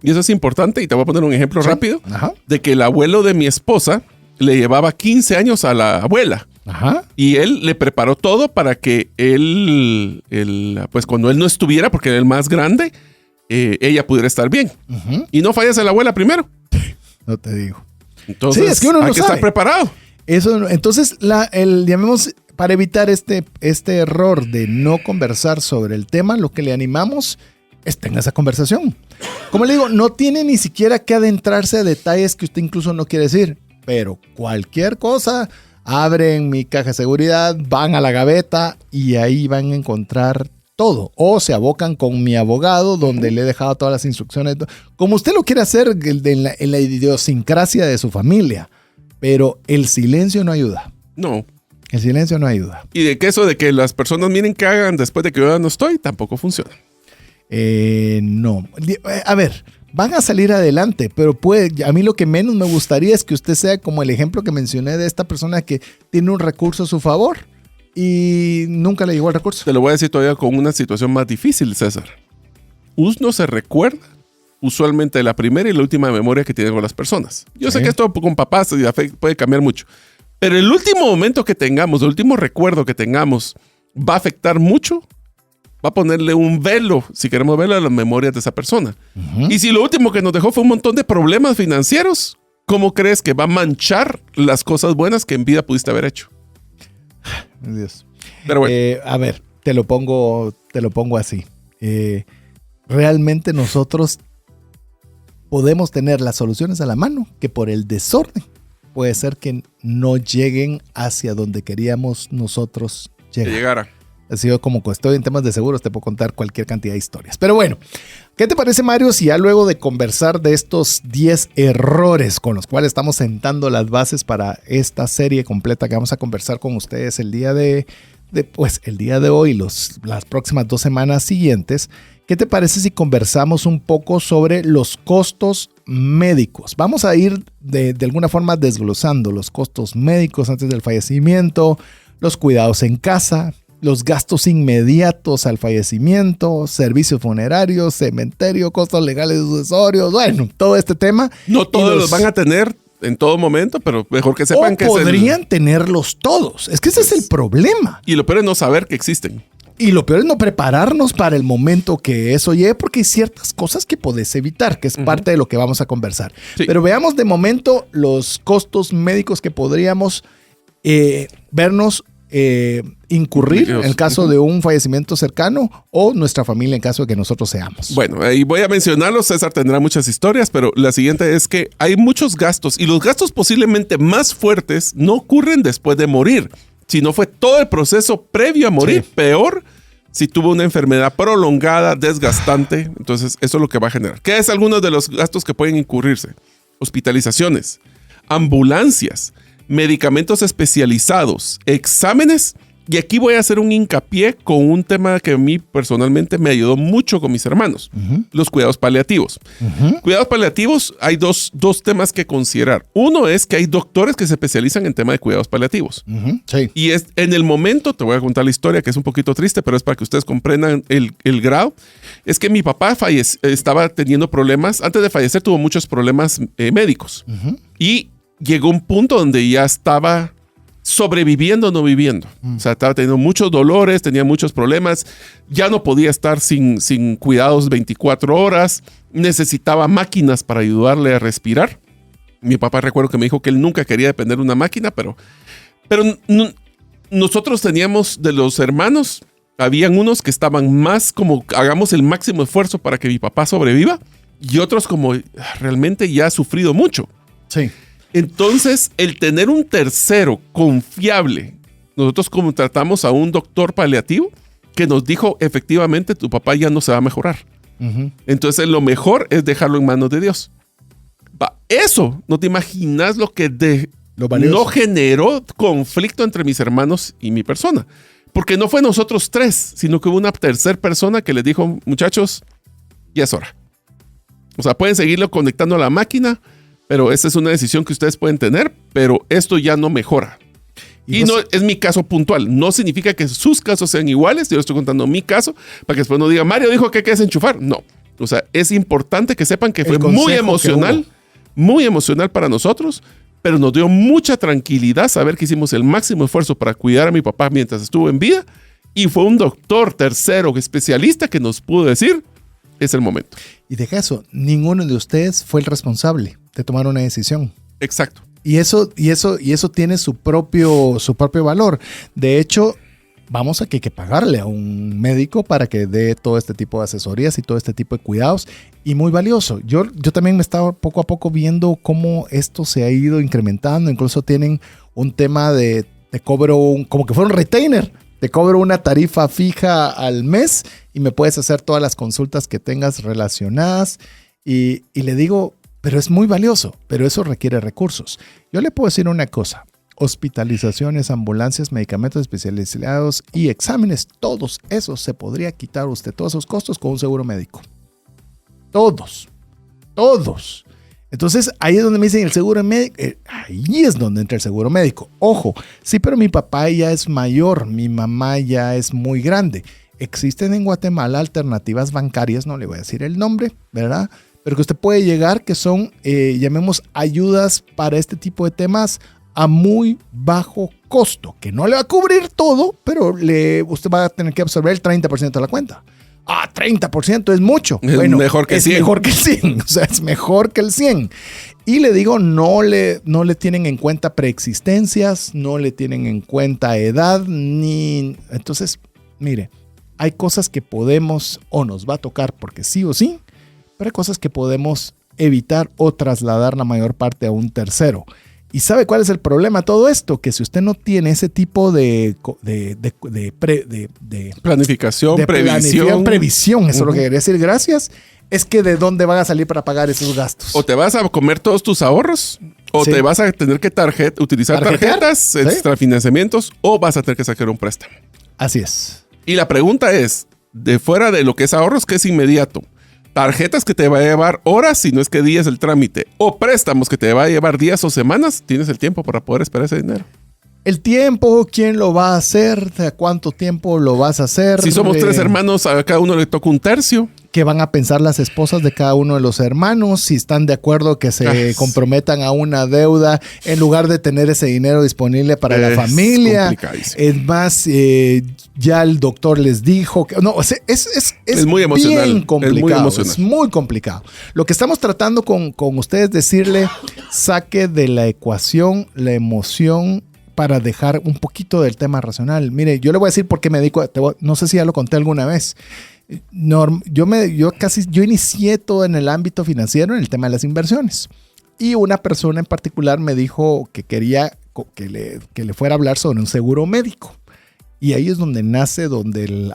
Speaker 3: Y eso es importante, y te voy a poner un ejemplo rápido, de que el abuelo de mi esposa le llevaba 15 años a la abuela.
Speaker 2: Ajá.
Speaker 3: Y él le preparó todo para que él, pues cuando él no estuviera, porque era el más grande, ella pudiera estar bien.
Speaker 2: Uh-huh.
Speaker 3: Y no fallece la abuela primero.
Speaker 2: No te digo.
Speaker 3: Entonces,
Speaker 2: sí, es que uno
Speaker 3: hay que estar preparado.
Speaker 2: Eso, entonces, llamemos, para evitar este error de no conversar sobre el tema, lo que le animamos es tenga esa conversación. Como le digo, no tiene ni siquiera que adentrarse a detalles que usted incluso no quiere decir, pero cualquier cosa, abren mi caja de seguridad, van a la gaveta y ahí van a encontrar todo. O se abocan con mi abogado, donde le he dejado todas las instrucciones, como usted lo quiere hacer en la idiosincrasia de su familia. Pero el silencio no ayuda.
Speaker 3: No.
Speaker 2: El silencio no ayuda.
Speaker 3: Y de que eso de que las personas miren qué hagan después de que yo ya no estoy, tampoco funciona.
Speaker 2: No. A ver, van a salir adelante, pero a mí lo que menos me gustaría es que usted sea como el ejemplo que mencioné de esta persona que tiene un recurso a su favor y nunca le llegó el recurso.
Speaker 3: Te lo voy a decir todavía con una situación más difícil, César. Uno se recuerda usualmente la primera y la última memoria que tienen con las personas. Yo sé que esto con papás puede cambiar mucho, pero el último momento que tengamos, el último recuerdo que tengamos, va a afectar mucho, va a ponerle un velo, si queremos verlo, a las memorias de esa persona. Uh-huh. Y si lo último que nos dejó fue un montón de problemas financieros, ¿cómo crees que va a manchar las cosas buenas que en vida pudiste haber hecho?
Speaker 2: Dios.
Speaker 3: Pero bueno.
Speaker 2: A ver, te lo pongo así. Realmente nosotros podemos tener las soluciones a la mano, que por el desorden puede ser que no lleguen hacia donde queríamos nosotros llegar.
Speaker 3: Que llegara.
Speaker 2: Así como estoy en temas de seguros, te puedo contar cualquier cantidad de historias. Pero bueno, ¿qué te parece, Mario, si ya luego de conversar de estos 10 errores con los cuales estamos sentando las bases para esta serie completa que vamos a conversar con ustedes el día de hoy y las próximas 2 semanas siguientes, ¿qué te parece si conversamos un poco sobre los costos médicos? Vamos a ir de alguna forma desglosando los costos médicos antes del fallecimiento, los cuidados en casa, los gastos inmediatos al fallecimiento, servicios funerarios, cementerio, costos legales sucesorios, bueno, todo este tema.
Speaker 3: No todos los van a tener en todo momento, pero mejor que sepan que
Speaker 2: podrían tenerlos todos. Es que ese es el problema.
Speaker 3: Y lo peor es no saber que existen.
Speaker 2: Y lo peor es no prepararnos para el momento que eso llegue, porque hay ciertas cosas que podés evitar, que es parte de lo que vamos a conversar. Sí. Pero veamos de momento los costos médicos que podríamos vernos incurrir en el caso de un fallecimiento cercano o nuestra familia en caso de que nosotros seamos.
Speaker 3: Bueno, ahí voy a mencionarlos. César tendrá muchas historias, pero la siguiente es que hay muchos gastos y los gastos posiblemente más fuertes no ocurren después de morir, sino fue todo el proceso previo a morir. Sí. Peor si tuvo una enfermedad prolongada, desgastante. Entonces, eso es lo que va a generar. ¿Qué es algunos de los gastos que pueden incurrirse? Hospitalizaciones, ambulancias, medicamentos especializados, exámenes. Y aquí voy a hacer un hincapié con un tema que a mí personalmente me ayudó mucho con mis hermanos. Los cuidados paliativos. Cuidados paliativos, hay dos temas que considerar. Uno es que hay doctores que se especializan en tema de cuidados paliativos.
Speaker 2: Sí.
Speaker 3: Y es, en el momento, te voy a contar la historia que es un poquito triste, pero es para que ustedes comprendan el grado. Es que mi papá estaba teniendo problemas. Antes de fallecer tuvo muchos problemas médicos. Y llegó un punto donde ya estaba sobreviviendo, no viviendo. O sea, estaba teniendo muchos dolores, tenía muchos problemas, ya no podía estar sin cuidados 24 horas, necesitaba máquinas para ayudarle a respirar. Mi papá recuerdo que me dijo que él nunca quería depender de una máquina, pero nosotros teníamos de los hermanos, habían unos que estaban más como hagamos el máximo esfuerzo para que mi papá sobreviva y otros como realmente ya ha sufrido mucho.
Speaker 2: Sí.
Speaker 3: Entonces, el tener un tercero confiable, nosotros contratamos a un doctor paliativo que nos dijo, efectivamente, tu papá ya no se va a mejorar. Entonces, lo mejor es dejarlo en manos de Dios. Eso, no te imaginas lo que no generó conflicto entre mis hermanos y mi persona. Porque no fue nosotros tres, sino que hubo una tercera persona que les dijo, muchachos, ya es hora. O sea, pueden seguirlo conectando a la máquina, pero esa es una decisión que ustedes pueden tener, pero esto ya no mejora. Y no es mi caso puntual. No significa que sus casos sean iguales. Yo estoy contando mi caso para que después no diga, Mario dijo que hay que desenchufar. No. O sea, es importante que sepan que fue muy emocional para nosotros, pero nos dio mucha tranquilidad saber que hicimos el máximo esfuerzo para cuidar a mi papá mientras estuvo en vida. Y fue un doctor tercero especialista que nos pudo decir, es el momento.
Speaker 2: Y de eso, ninguno de ustedes fue el responsable de tomar una decisión.
Speaker 3: Exacto.
Speaker 2: Y eso tiene su propio valor. De hecho, vamos a que hay que pagarle a un médico para que dé todo este tipo de asesorías y todo este tipo de cuidados. Y muy valioso. Yo también me estaba poco a poco viendo cómo esto se ha ido incrementando. Incluso tienen un tema de cobro, como que fuera un retainer. Te cobro una tarifa fija al mes y me puedes hacer todas las consultas que tengas relacionadas. Y le digo, pero es muy valioso, pero eso requiere recursos. Yo le puedo decir una cosa, hospitalizaciones, ambulancias, medicamentos especializados y exámenes, todos esos se podría quitar usted, todos esos costos con un seguro médico. Todos. Entonces, ahí es donde me dicen el seguro médico. Ahí es donde entra el seguro médico. Ojo, sí, pero mi papá ya es mayor, mi mamá ya es muy grande. Existen en Guatemala alternativas bancarias, no le voy a decir el nombre, ¿verdad? Pero que usted puede llegar, que son, llamemos, ayudas para este tipo de temas a muy bajo costo, que no le va a cubrir todo, pero usted va a tener que absorber el 30% de la cuenta. 30% es mucho.
Speaker 3: Bueno, mejor que
Speaker 2: es
Speaker 3: 100.
Speaker 2: Mejor que el 100. O sea, es mejor que el 100. Y le digo, no le tienen en cuenta preexistencias, no le tienen en cuenta edad, ni... Entonces, mire, hay cosas que podemos o nos va a tocar porque sí o sí, pero hay cosas que podemos evitar o trasladar la mayor parte a un tercero. ¿Y sabe cuál es el problema de todo esto? Que si usted no tiene ese tipo de
Speaker 3: planificación,
Speaker 2: previsión, eso es lo que quería decir, gracias, es que de dónde van a salir para pagar esos gastos.
Speaker 3: O te vas a comer todos tus ahorros, o te vas a tener que utilizar tarjetas, extrafinanciamientos, o vas a tener que sacar un préstamo.
Speaker 2: Así es.
Speaker 3: Y la pregunta es, de fuera de lo que es ahorros, ¿qué es inmediato? Tarjetas que te va a llevar horas, si no es que días el trámite, o préstamos que te va a llevar días o semanas, tienes el tiempo para poder esperar ese dinero.
Speaker 2: El tiempo, ¿quién lo va a hacer? ¿Cuánto tiempo lo vas a hacer?
Speaker 3: Si somos 3 hermanos, a cada uno le toca 1/3.
Speaker 2: ¿Qué van a pensar las esposas de cada uno de los hermanos? Si están de acuerdo que se comprometan a una deuda en lugar de tener ese dinero disponible para la familia. Es más, ya el doctor les dijo que no, es
Speaker 3: muy emocional.
Speaker 2: Bien complicado,
Speaker 3: es muy emocional.
Speaker 2: Es muy complicado. Lo que estamos tratando con ustedes decirle, saque de la ecuación la emoción para dejar un poquito del tema racional. Mire, yo le voy a decir por qué me dedico, no sé si ya lo conté alguna vez. Yo inicié todo en el ámbito financiero, en el tema de las inversiones. Y una persona en particular me dijo que quería que le fuera a hablar sobre un seguro médico. Y ahí es donde nace,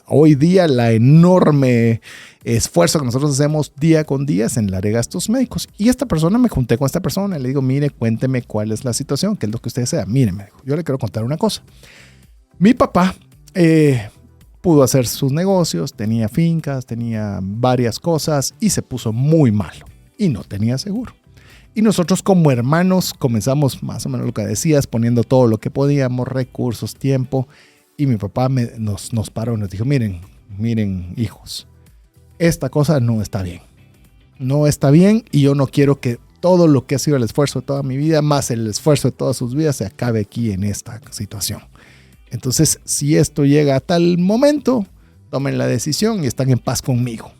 Speaker 2: hoy día la enorme esfuerzo que nosotros hacemos día con día es en el área de gastos médicos. Y me junté con esta persona y le digo, mire, cuénteme cuál es la situación, qué es lo que usted desea. Mire, me dijo, yo le quiero contar una cosa. Mi papá pudo hacer sus negocios, tenía fincas, tenía varias cosas y se puso muy malo y no tenía seguro. Y nosotros como hermanos comenzamos más o menos lo que decías, poniendo todo lo que podíamos, recursos, tiempo. Y mi papá nos paró y nos dijo, miren hijos, esta cosa no está bien. No está bien y yo no quiero que todo lo que ha sido el esfuerzo de toda mi vida, más el esfuerzo de todas sus vidas, se acabe aquí en esta situación. Entonces, si esto llega a tal momento, tomen la decisión y están en paz conmigo.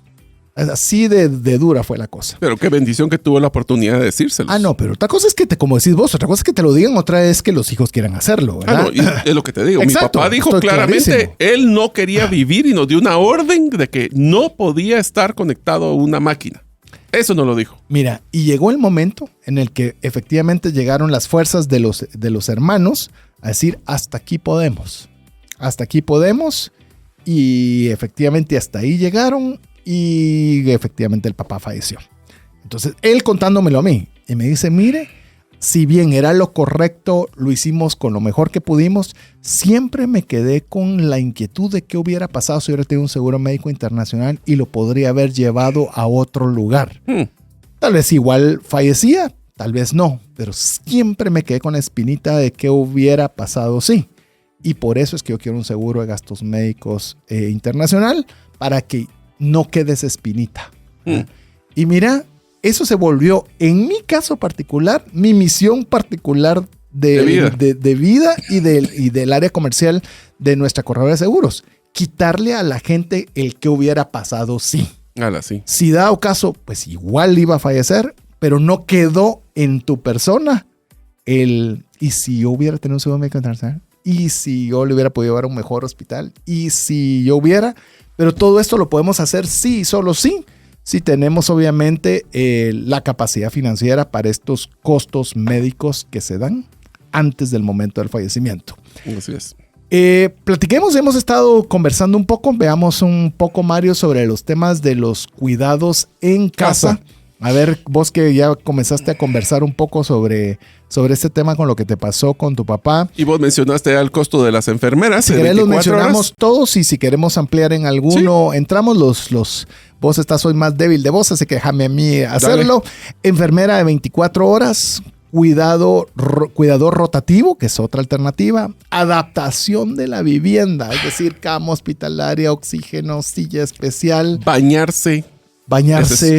Speaker 2: Así de dura fue la cosa.
Speaker 3: Pero qué bendición que tuvo la oportunidad de decírselos.
Speaker 2: No, pero otra cosa es que como decís vos, otra cosa es que te lo digan, otra es que los hijos quieran hacerlo, ¿verdad?
Speaker 3: Y es lo que te digo.
Speaker 2: Exacto,
Speaker 3: mi papá dijo claramente,
Speaker 2: clarísimo.
Speaker 3: Él no quería vivir y nos dio una orden de que no podía estar conectado a una máquina. Eso no lo dijo.
Speaker 2: Mira, y llegó el momento en el que efectivamente llegaron las fuerzas de los hermanos a decir, hasta aquí podemos, y efectivamente hasta ahí llegaron. Y efectivamente el papá falleció. Entonces, él contándomelo a mí. Y me dice, mire, si bien era lo correcto, lo hicimos con lo mejor que pudimos, siempre me quedé con la inquietud de qué hubiera pasado si hubiera tenido un seguro médico internacional y lo podría haber llevado a otro lugar. Tal vez igual fallecía, tal vez no. Pero siempre me quedé con la espinita de qué hubiera pasado sí. Y por eso es que yo quiero un seguro de gastos médicos internacional para que no quede esa espinita. Y mira, eso se volvió, en mi caso particular, mi misión particular de vida y del área comercial de nuestra corredora de seguros. Quitarle a la gente el que hubiera pasado sí.
Speaker 3: Sí.
Speaker 2: Si dado caso, pues igual iba a fallecer, pero no quedó en tu persona y si yo hubiera tenido un seguro médico internacional, y si yo le hubiera podido llevar a un mejor hospital, y si yo hubiera... Pero todo esto lo podemos hacer sí, solo sí, si tenemos obviamente la capacidad financiera para estos costos médicos que se dan antes del momento del fallecimiento.
Speaker 3: Así es.
Speaker 2: Platiquemos, hemos estado conversando un poco, veamos un poco, Mario, sobre los temas de los cuidados en casa. A ver, vos que ya comenzaste a conversar un poco sobre este tema con lo que te pasó con tu papá.
Speaker 3: Y vos mencionaste el costo de las enfermeras.
Speaker 2: Si querés los mencionamos todos y si queremos ampliar en alguno, sí. Entramos vos estás hoy más débil de voz, así que déjame a mí hacerlo. Dale. Enfermera de 24 horas, cuidador rotativo, que es otra alternativa, adaptación de la vivienda, es decir, cama hospitalaria, oxígeno, silla especial.
Speaker 3: Bañarse,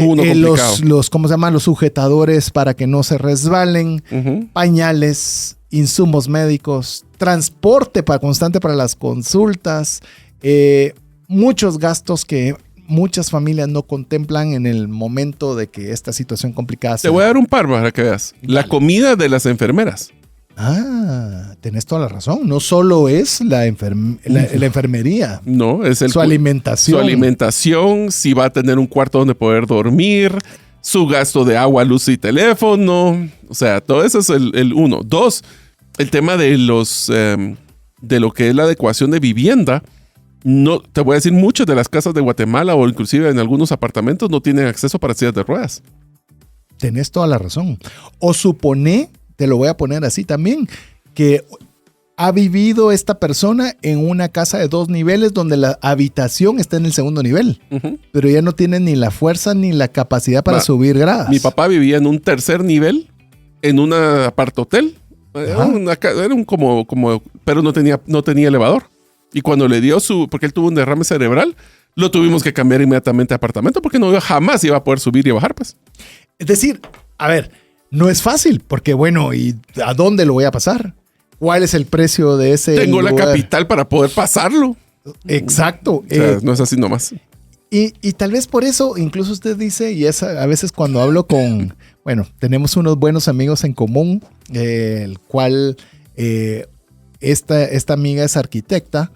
Speaker 2: ¿cómo se llaman? Los sujetadores para que no se resbalen, pañales, insumos médicos, transporte constante para las consultas, muchos gastos que muchas familias no contemplan en el momento de que esta situación complicada
Speaker 3: Te voy a dar un par para que veas. Dale. La comida de las enfermeras.
Speaker 2: Tenés toda la razón. No solo es la enfermería.
Speaker 3: No, es
Speaker 2: su alimentación.
Speaker 3: Su alimentación, si va a tener un cuarto donde poder dormir, su gasto de agua, luz y teléfono. O sea, todo eso es el uno. Dos, el tema de de lo que es la adecuación de vivienda. No, te voy a decir, muchas de las casas de Guatemala o inclusive en algunos apartamentos no tienen acceso para sillas de ruedas.
Speaker 2: Tenés toda la razón. O supone, te lo voy a poner así también, que ha vivido esta persona en una casa de 2 niveles donde la habitación está en el segundo nivel, pero ya no tiene ni la fuerza ni la capacidad para subir gradas.
Speaker 3: Mi papá vivía en un 3er nivel, en un apartohotel, Era un pero no tenía elevador. Y cuando le dio porque él tuvo un derrame cerebral, lo tuvimos que cambiar inmediatamente a apartamento porque jamás iba a poder subir y bajar, pues.
Speaker 2: Es decir, a ver, no es fácil, porque bueno, ¿y a dónde lo voy a pasar? ¿Cuál es el precio de ese
Speaker 3: Tengo
Speaker 2: lugar?
Speaker 3: la capital para poder pasarlo.
Speaker 2: Exacto.
Speaker 3: O sea, no es así nomás.
Speaker 2: Y tal vez por eso, incluso usted dice, y es a veces cuando hablo bueno, tenemos unos buenos amigos en común, el cual esta amiga es arquitecta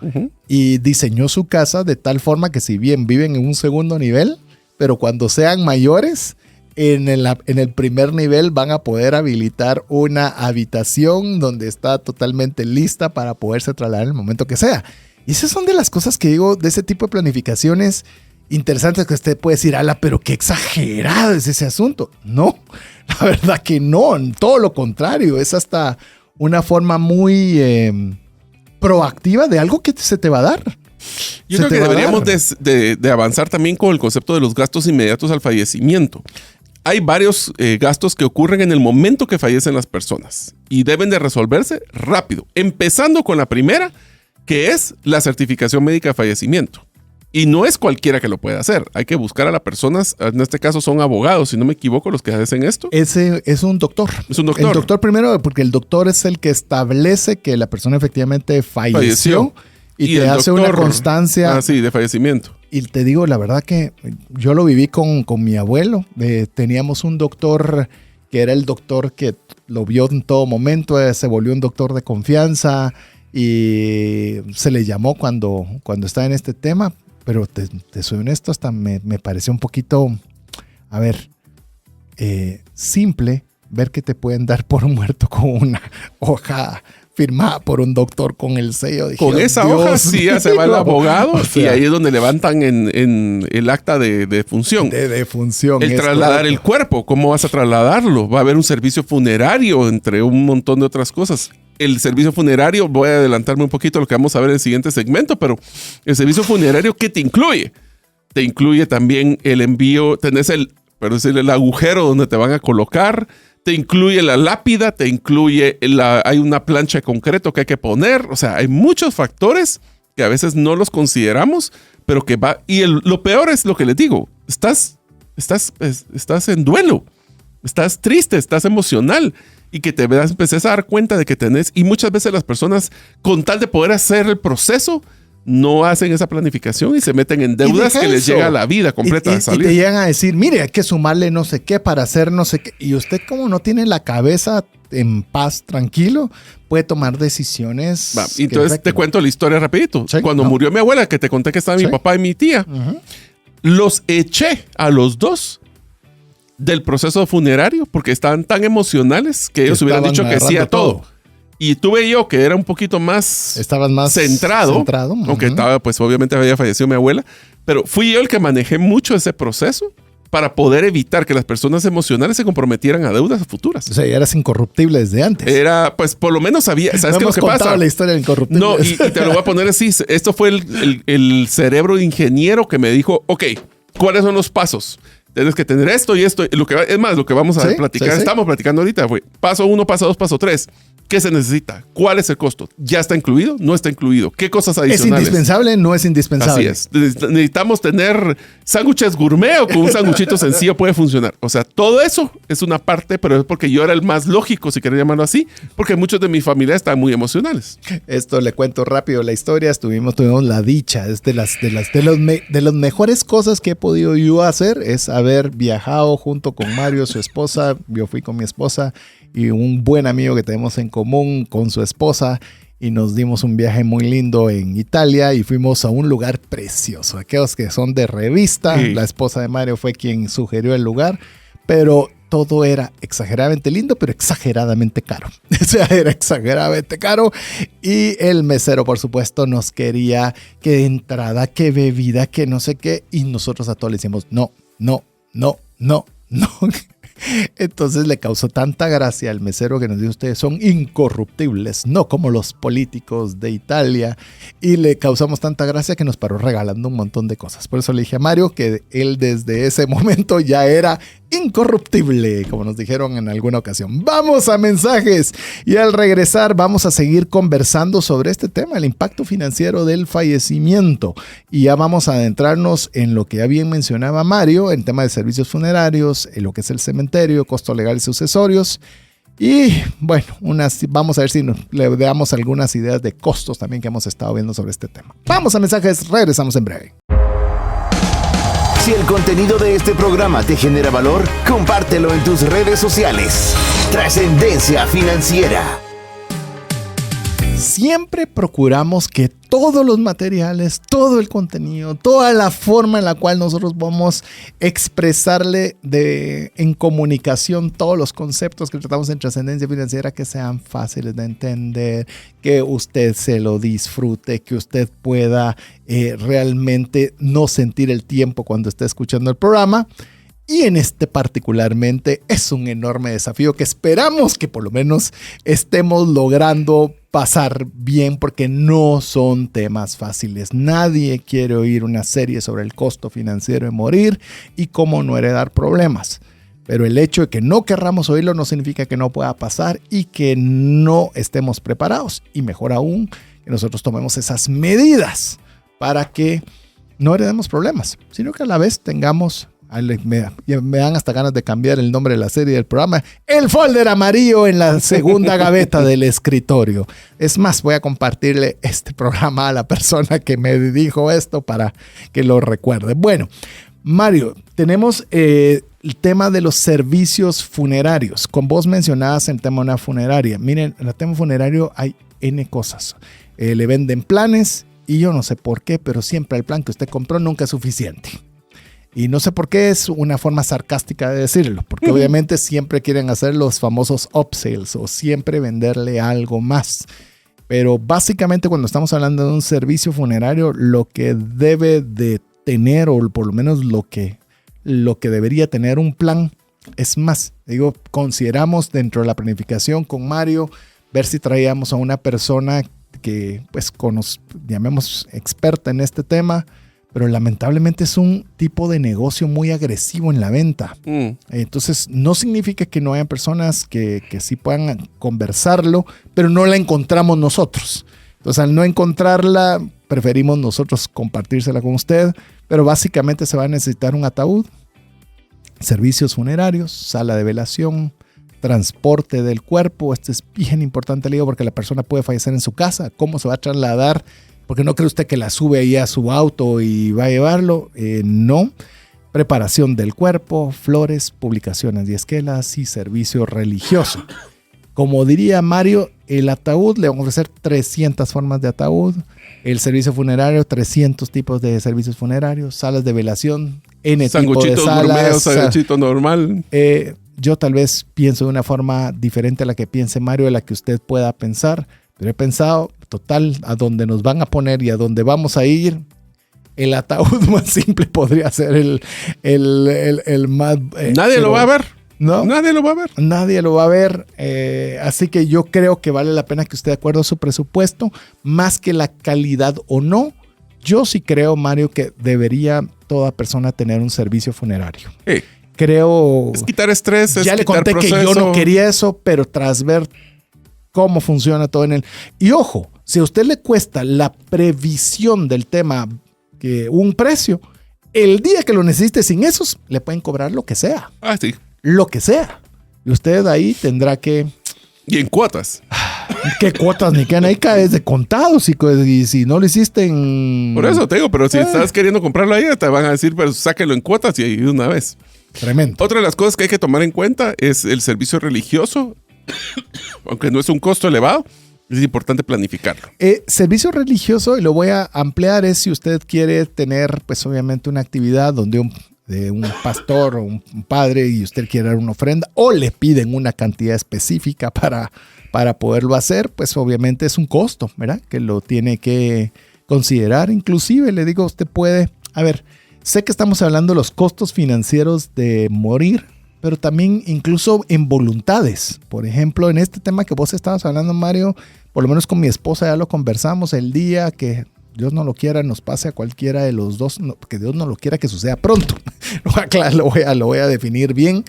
Speaker 2: y diseñó su casa de tal forma que si bien viven en un segundo nivel, pero cuando sean mayores, en el primer nivel van a poder habilitar una habitación donde está totalmente lista para poderse trasladar en el momento que sea. Y esas son de las cosas que digo, de ese tipo de planificaciones interesantes que usted puede decir, ala, pero qué exagerado es ese asunto. No, la verdad que no, todo lo contrario, es hasta una forma muy proactiva de algo que se te va a dar.
Speaker 3: Yo creo que deberíamos de avanzar también con el concepto de los gastos inmediatos al fallecimiento. Hay varios gastos que ocurren en el momento que fallecen las personas y deben de resolverse rápido, empezando con la primera, que es la certificación médica de fallecimiento. Y no es cualquiera que lo puede hacer. Hay que buscar a las personas, en este caso son abogados, si no me equivoco, los que hacen esto.
Speaker 2: Ese es un doctor.
Speaker 3: Es un doctor.
Speaker 2: El doctor primero, porque el doctor es el que establece que la persona efectivamente falleció. Y te hace una constancia.
Speaker 3: Sí, de fallecimiento.
Speaker 2: Y te digo, la verdad que yo lo viví con mi abuelo. Teníamos un doctor que era el doctor que lo vio en todo momento. Se volvió un doctor de confianza y se le llamó cuando estaba en este tema. Pero te soy honesto, hasta me pareció un poquito, a ver, simple ver que te pueden dar por muerto con una hoja firmada por un doctor con el sello. Dije,
Speaker 3: con esa hoja sí ya se va el abogado, o sea, y ahí es donde levantan en el acta de defunción.
Speaker 2: De defunción.
Speaker 3: El trasladar el cuerpo, ¿cómo vas a trasladarlo? Va a haber un servicio funerario entre un montón de otras cosas. El servicio funerario, voy a adelantarme un poquito a lo que vamos a ver en el siguiente segmento, pero el servicio funerario, ¿qué te incluye? Te incluye también el envío, tenés el agujero donde te van a colocar, te incluye la lápida, te incluye hay una plancha de concreto que hay que poner. O sea, hay muchos factores que a veces no los consideramos, pero que va. Y lo peor es lo que les digo. Estás en duelo. Estás triste, estás emocional. Y que te empiezas a dar cuenta de que tenés. Y muchas veces las personas, con tal de poder hacer el proceso, no hacen esa planificación y se meten en deudas que les llega a la vida completa de salir.
Speaker 2: Y te llegan a decir, mire, hay que sumarle no sé qué para hacer no sé qué. Y usted, como no tiene la cabeza en paz, tranquilo, puede tomar decisiones.
Speaker 3: Entonces te cuento la historia rapidito. Sí, cuando murió mi abuela, que te conté que estaba mi papá y mi tía, los eché a los dos del proceso funerario porque estaban tan emocionales que ellos hubieran dicho que sí a todo. Y tuve yo, que era un poquito más...
Speaker 2: Estabas más
Speaker 3: centrado. Aunque estaba, pues obviamente había fallecido mi abuela. Pero fui yo el que manejé mucho ese proceso para poder evitar que las personas emocionales se comprometieran a deudas futuras.
Speaker 2: O sea, ya eras incorruptible desde antes.
Speaker 3: Era, pues por lo menos sabía... ¿Sabes qué es lo que pasa?
Speaker 2: La historia de incorruptible.
Speaker 3: No, y te lo voy a poner así. Esto fue el cerebro ingeniero que me dijo, ok, ¿cuáles son los pasos? Tienes que tener esto y esto. Lo que vamos a platicar, estamos platicando ahorita, fue paso 1, paso 2, paso 3. ¿Qué se necesita? ¿Cuál es el costo? ¿Ya está incluido? ¿No está incluido? ¿Qué cosas adicionales?
Speaker 2: ¿Es indispensable? ¿No es indispensable?
Speaker 3: Así es. Necesitamos tener sándwiches gourmet o con un sándwichito sencillo puede funcionar. O sea, todo eso es una parte, pero es porque yo era el más lógico, si querés llamarlo así, porque muchos de mi familia están muy emocionales.
Speaker 2: Esto le cuento rápido la historia. Tuvimos la dicha. Es de las mejores cosas que he podido yo hacer es haber viajado junto con Mario, su esposa. Yo fui con mi esposa y un buen amigo que tenemos en común con su esposa y nos dimos un viaje muy lindo en Italia y fuimos a un lugar precioso, aquellos que son de revista. Sí. La esposa de Mario fue quien sugirió el lugar, pero todo era exageradamente lindo, pero exageradamente caro. O sea, era exageradamente caro y el mesero, por supuesto, nos quería que entrada, que bebida, que no sé qué, y nosotros a todos le decíamos no. Entonces le causó tanta gracia al mesero que nos dijo: ustedes son incorruptibles, no como los políticos de Italia. Y le causamos tanta gracia que nos paró regalando un montón de cosas. Por eso le dije a Mario que él desde ese momento ya era incorruptible, como nos dijeron en alguna ocasión. Vamos a mensajes y al regresar vamos a seguir conversando sobre este tema, el impacto financiero del fallecimiento. Y ya vamos a adentrarnos en lo que ya bien mencionaba Mario, en tema de servicios funerarios, en lo que es el cementerio, costos legales y sucesorios. Y bueno, vamos a ver si le damos algunas ideas de costos también que hemos estado viendo sobre este tema. Vamos a mensajes, regresamos en breve.
Speaker 1: Si el contenido de este programa te genera valor, compártelo en tus redes sociales. Trascendencia Financiera.
Speaker 2: Siempre procuramos que todos los materiales, todo el contenido, toda la forma en la cual nosotros vamos a expresarle en comunicación todos los conceptos que tratamos en Trascendencia Financiera, que sean fáciles de entender, que usted se lo disfrute, que usted pueda realmente no sentir el tiempo cuando esté escuchando el programa. Y en este particularmente es un enorme desafío que esperamos que por lo menos estemos logrando pasar bien, porque no son temas fáciles. Nadie quiere oír una serie sobre el costo financiero de morir y cómo no heredar problemas. Pero el hecho de que no querramos oírlo no significa que no pueda pasar y que no estemos preparados. Y mejor aún, que nosotros tomemos esas medidas para que no heredemos problemas, sino que a la vez tengamos... Me dan hasta ganas de cambiar el nombre de la serie del programa. El folder amarillo en la segunda gaveta del escritorio. Es más, voy a compartirle este programa a la persona que me dijo esto para que lo recuerde. Bueno, Mario, tenemos el tema de los servicios funerarios. Con vos mencionabas el tema de una funeraria. Miren, en el tema funerario hay N cosas. Le venden planes y yo no sé por qué, pero siempre el plan que usted compró nunca es suficiente. Y no sé por qué, es una forma sarcástica de decirlo, porque obviamente siempre quieren hacer los famosos upsells o siempre venderle algo más. Pero básicamente cuando estamos hablando de un servicio funerario, lo que debe de tener, o por lo menos lo que debería tener un plan, es más. Digo, consideramos dentro de la planificación con Mario, ver si traíamos a una persona que pues llamemos experta en este tema. Pero lamentablemente es un tipo de negocio muy agresivo en la venta. Entonces no significa que no haya personas que sí puedan conversarlo, pero no la encontramos nosotros. Entonces al no encontrarla, preferimos nosotros compartírsela con usted. Pero básicamente se va a necesitar un ataúd, servicios funerarios, sala de velación, transporte del cuerpo. Esto es bien importante, le digo, porque la persona puede fallecer en su casa. ¿Cómo se va a trasladar? Porque no cree usted que la sube ahí a su auto y va a llevarlo. No. Preparación del cuerpo, flores, publicaciones y esquelas y servicio religioso. Como diría Mario, el ataúd, le vamos a ofrecer 300 formas de ataúd. El servicio funerario, 300 tipos de servicios funerarios. Salas de velación, N tipo de salas.
Speaker 3: Sanguchito normal.
Speaker 2: Yo tal vez pienso de una forma diferente a la que piense Mario, a la que usted pueda pensar. Pero he pensado, total, a donde nos van a poner y a donde vamos a ir, el ataúd más simple podría ser el más...
Speaker 3: Nadie lo va a ver.
Speaker 2: ¿No?
Speaker 3: Nadie lo va a ver.
Speaker 2: Nadie lo va a ver. Así que yo creo que vale la pena que usted, de acuerdo a su presupuesto, más que la calidad o no, yo sí creo, Mario, que debería toda persona tener un servicio funerario.
Speaker 3: Sí.
Speaker 2: Creo...
Speaker 3: Es quitar estrés, es
Speaker 2: ya le
Speaker 3: quitar
Speaker 2: conté
Speaker 3: proceso.
Speaker 2: Que yo no quería eso, pero tras ver cómo funciona todo en él. Y ojo, si a usted le cuesta la previsión del tema, que un precio, el día que lo necesite sin esos, le pueden cobrar lo que sea.
Speaker 3: Ah, sí.
Speaker 2: Lo que sea. Y usted ahí tendrá que...
Speaker 3: Y en cuotas.
Speaker 2: ¿Qué cuotas? Ni que ahí caes de contados. Y si no lo hiciste en...
Speaker 3: Por eso te digo, pero si estás queriendo comprarlo ahí, te van a decir, pero sáquelo en cuotas y ahí de una vez.
Speaker 2: Tremendo.
Speaker 3: Otra de las cosas que hay que tomar en cuenta es el servicio religioso. Aunque no es un costo elevado, es importante planificarlo.
Speaker 2: Servicio religioso, y lo voy a ampliar, es si usted quiere tener, pues obviamente, una actividad donde un pastor o un padre y usted quiere dar una ofrenda o le piden una cantidad específica para poderlo hacer, pues obviamente es un costo, ¿verdad? Que lo tiene que considerar. Inclusive, le digo, usted puede, a ver, sé que estamos hablando de los costos financieros de morir, pero también incluso en voluntades. Por ejemplo, en este tema que vos estabas hablando, Mario, por lo menos con mi esposa ya lo conversamos, el día que Dios no lo quiera, nos pase a cualquiera de los dos, que Dios no lo quiera que suceda pronto. Lo voy a definir bien.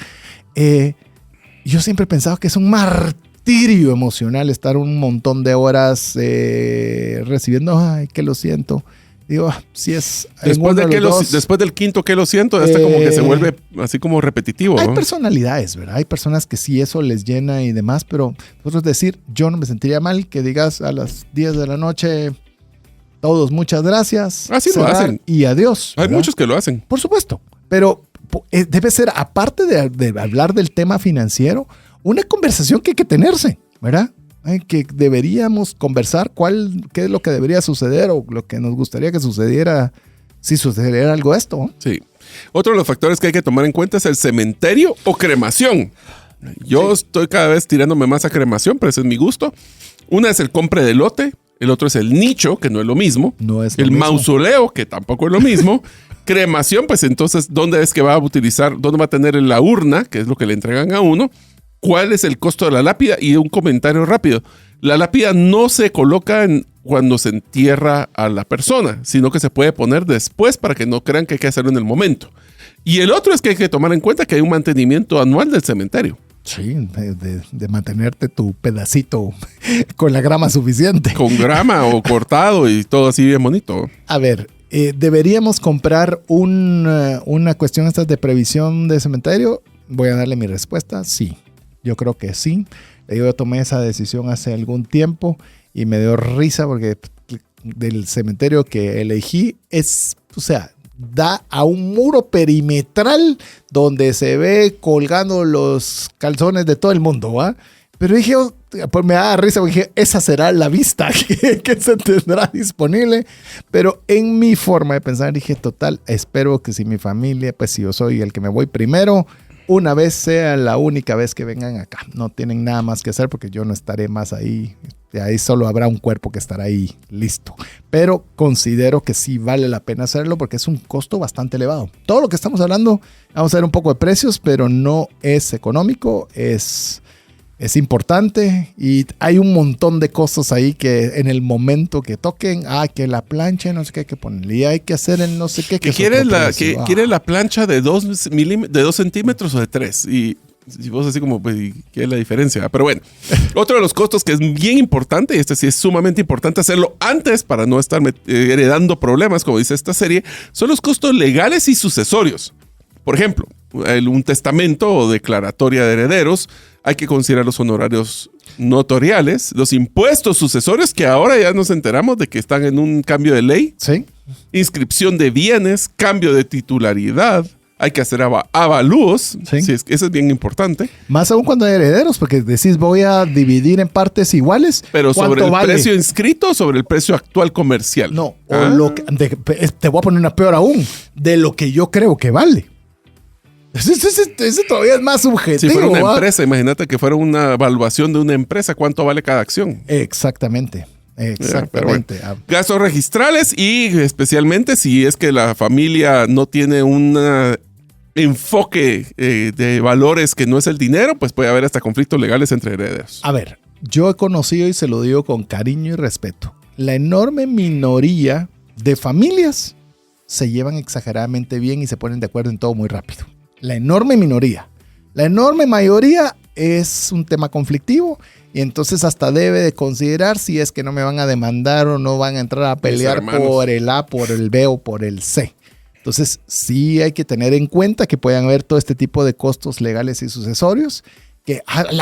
Speaker 2: Yo siempre he pensado que es un martirio emocional estar un montón de horas recibiendo, ay, que lo siento. Digo, si es...
Speaker 3: Después del quinto que lo siento, hasta como que se vuelve así como repetitivo.
Speaker 2: Hay
Speaker 3: ¿no?
Speaker 2: personalidades, ¿verdad? Hay personas que sí eso les llena y demás, pero nosotros decir, yo no me sentiría mal que digas a las 10 de la noche, todos muchas gracias.
Speaker 3: Así lo hacen.
Speaker 2: Y adiós.
Speaker 3: Hay
Speaker 2: ¿verdad?
Speaker 3: muchos que lo hacen.
Speaker 2: Por supuesto, pero debe ser, aparte de hablar del tema financiero, una conversación que hay que tenerse, ¿verdad? Que deberíamos conversar qué es lo que debería suceder o lo que nos gustaría que sucediera si sucediera algo de esto, ¿no?
Speaker 3: Sí. Otro de los factores que hay que tomar en cuenta es el cementerio o cremación. Yo estoy cada vez tirándome más a cremación, pero ese es mi gusto. Una es el compre de lote, el otro es el nicho, que no es lo mismo.
Speaker 2: No es lo
Speaker 3: el
Speaker 2: mismo.
Speaker 3: mausoleo, que tampoco es lo mismo. Cremación, pues entonces, ¿dónde es que va a utilizar? ¿Dónde va a tener la urna, que es lo que le entregan a uno? ¿Cuál es el costo de la lápida? Y un comentario rápido. La lápida no se coloca cuando se entierra a la persona, sino que se puede poner después para que no crean que hay que hacerlo en el momento. Y el otro es que hay que tomar en cuenta que hay un mantenimiento anual del cementerio.
Speaker 2: Sí, de mantenerte tu pedacito con la grama suficiente.
Speaker 3: Con grama o cortado y todo así bien bonito.
Speaker 2: A ver, ¿deberíamos comprar una cuestión estas de previsión de cementerio? Voy a darle mi respuesta, sí. Yo creo que sí. Yo tomé esa decisión hace algún tiempo y me dio risa porque del cementerio que elegí da a un muro perimetral donde se ve colgando los calzones de todo el mundo, ¿va? Pero dije, pues me da risa porque dije, esa será la vista que se tendrá disponible. Pero en mi forma de pensar dije, total, espero que si mi familia, pues si yo soy el que me voy primero, una vez sea la única vez que vengan acá. No tienen nada más que hacer porque yo no estaré más ahí. Ahí solo habrá un cuerpo que estará ahí listo. Pero considero que sí vale la pena hacerlo porque es un costo bastante elevado. Todo lo que estamos hablando, vamos a ver un poco de precios, pero no es económico, es importante y hay un montón de costos ahí que en el momento que toquen, que la plancha, no sé qué hay que ponerle, y hay que hacer el no sé qué.
Speaker 3: Que quiere la plancha de 2 centímetros o de 3. Y vos así como, pues, ¿qué es la diferencia? Pero bueno, otro de los costos que es bien importante, y este sí es sumamente importante hacerlo antes para no estar heredando problemas, como dice esta serie, son los costos legales y sucesorios. Por ejemplo, un testamento o declaratoria de herederos, hay que considerar los honorarios notariales, los impuestos sucesorios, que ahora ya nos enteramos de que están en un cambio de ley.
Speaker 2: Sí.
Speaker 3: Inscripción de bienes, cambio de titularidad. Hay que hacer avalúos.
Speaker 2: Sí.
Speaker 3: Sí, eso es bien importante.
Speaker 2: Más aún cuando hay herederos, porque decís voy a dividir en partes iguales.
Speaker 3: Pero sobre el
Speaker 2: vale?
Speaker 3: precio inscrito o sobre el precio actual comercial.
Speaker 2: No, te voy a poner una peor aún, de lo que yo creo que vale. Eso todavía es más subjetivo.
Speaker 3: Si fuera una empresa, imagínate que fuera una evaluación de una empresa, ¿cuánto vale cada acción?
Speaker 2: Exactamente.
Speaker 3: Bueno. Gastos registrales y especialmente si es que la familia no tiene un enfoque de valores que no es el dinero, pues puede haber hasta conflictos legales entre herederos.
Speaker 2: A ver, yo he conocido y se lo digo con cariño y respeto. La enorme minoría de familias se llevan exageradamente bien y se ponen de acuerdo en todo muy rápido. La enorme minoría. La enorme mayoría es un tema conflictivo y entonces hasta debe de considerar si es que no me van a demandar o no van a entrar a pelear por el A, por el B o por el C. Entonces sí hay que tener en cuenta que puedan haber todo este tipo de costos legales y sucesorios.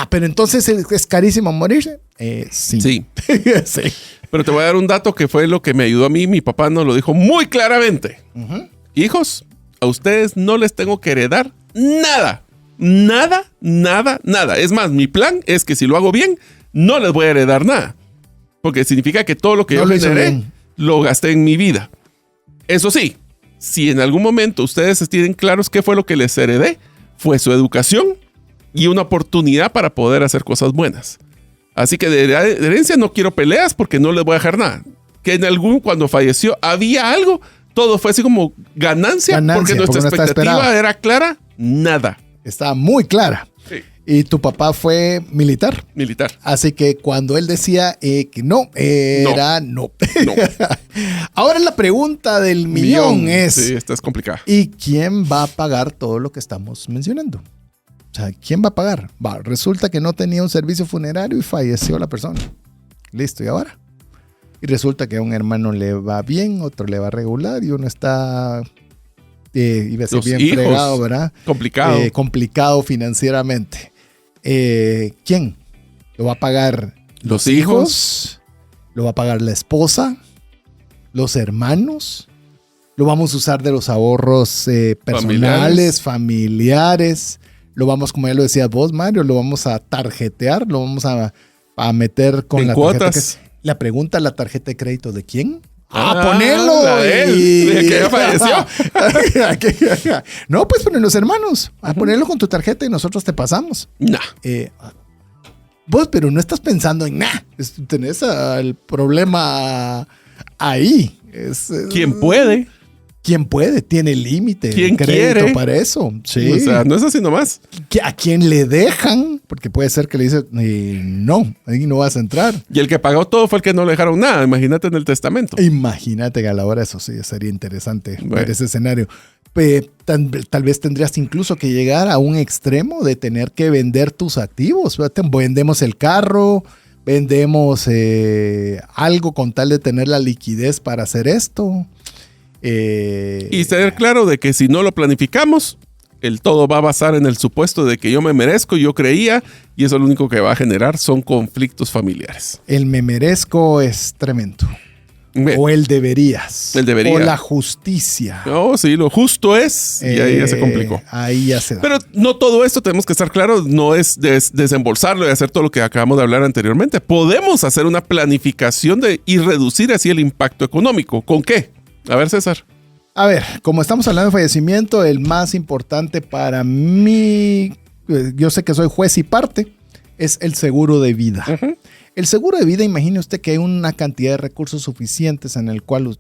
Speaker 2: Pero entonces es carísimo morirse. Sí.
Speaker 3: Sí.
Speaker 2: Sí.
Speaker 3: Pero te voy a dar un dato que fue lo que me ayudó a mí. Mi papá nos lo dijo muy claramente. Uh-huh. Hijos, a ustedes no les tengo que heredar nada. Nada, nada, nada. Es más, mi plan es que si lo hago bien, no les voy a heredar nada. Porque significa que todo lo que yo generé, lo gasté en mi vida. Eso sí, si en algún momento ustedes tienen claros qué fue lo que les heredé, fue su educación y una oportunidad para poder hacer cosas buenas. Así que de herencia no quiero peleas porque no les voy a dejar nada. Que cuando falleció, había algo, todo fue así como ganancia porque nuestra expectativa era clara, nada.
Speaker 2: Estaba muy clara.
Speaker 3: Sí.
Speaker 2: Y tu papá fue militar.
Speaker 3: Militar.
Speaker 2: Así que cuando él decía que no, era no.
Speaker 3: No.
Speaker 2: Ahora la pregunta del millón es...
Speaker 3: Sí, esta es complicada.
Speaker 2: ¿Y quién va a pagar todo lo que estamos mencionando? O sea, ¿quién va a pagar? Resulta que no tenía un servicio funerario y falleció la persona. Listo, ¿y ahora? Y resulta que a un hermano le va bien, otro le va regular y uno está, iba a decir
Speaker 3: Los
Speaker 2: bien
Speaker 3: hijos,
Speaker 2: fregado, ¿verdad?
Speaker 3: complicado.
Speaker 2: Complicado financieramente. ¿Quién? ¿Lo va a pagar
Speaker 3: Los hijos.
Speaker 2: ¿Lo va a pagar la esposa? ¿Los hermanos? ¿Lo vamos a usar de los ahorros personales, familiares? ¿Lo vamos, como ya lo decías vos, Mario, lo vamos a tarjetear? ¿Lo vamos a meter con
Speaker 3: en
Speaker 2: la
Speaker 3: cuotas?
Speaker 2: La pregunta, ¿la tarjeta de crédito de quién?
Speaker 3: Ponerlo. La de él, de que ya falleció.
Speaker 2: No, pues ponen los hermanos. A ponerlo con tu tarjeta y nosotros te pasamos.
Speaker 3: Nah.
Speaker 2: Vos, pero no estás pensando en nada. Tenés el problema ahí.
Speaker 3: ¿Quién puede?
Speaker 2: ¿Quién puede? Tiene límite.
Speaker 3: ¿Quién
Speaker 2: crédito
Speaker 3: quiere?
Speaker 2: Para eso. Sí.
Speaker 3: O sea, no es así nomás.
Speaker 2: ¿A quién le dejan? Porque puede ser que le dice, no, ahí no vas a entrar.
Speaker 3: Y el que pagó todo fue el que no le dejaron nada. Imagínate en el testamento.
Speaker 2: Imagínate que a la hora eso sí sería interesante ver ese escenario. Tal vez tendrías incluso que llegar a un extremo de tener que vender tus activos. Vendemos el carro, vendemos algo con tal de tener la liquidez para hacer esto.
Speaker 3: Y ser claro de que si no lo planificamos, el todo va a basar en el supuesto de que yo me merezco, yo creía, y eso lo único que va a generar son conflictos familiares.
Speaker 2: El me merezco es tremendo. O el deberías.
Speaker 3: El debería.
Speaker 2: O la justicia.
Speaker 3: No, sí, lo justo es. Y ahí ya se complicó.
Speaker 2: Ahí ya se da.
Speaker 3: Pero no todo esto, tenemos que estar claros, no es desembolsarlo y hacer todo lo que acabamos de hablar anteriormente. Podemos hacer una planificación y reducir así el impacto económico. ¿Con qué? A ver, César.
Speaker 2: A ver, como estamos hablando de fallecimiento, el más importante para mí, yo sé que soy juez y parte, es el seguro de vida. Uh-huh. El seguro de vida, imagine usted que hay una cantidad de recursos suficientes en el cual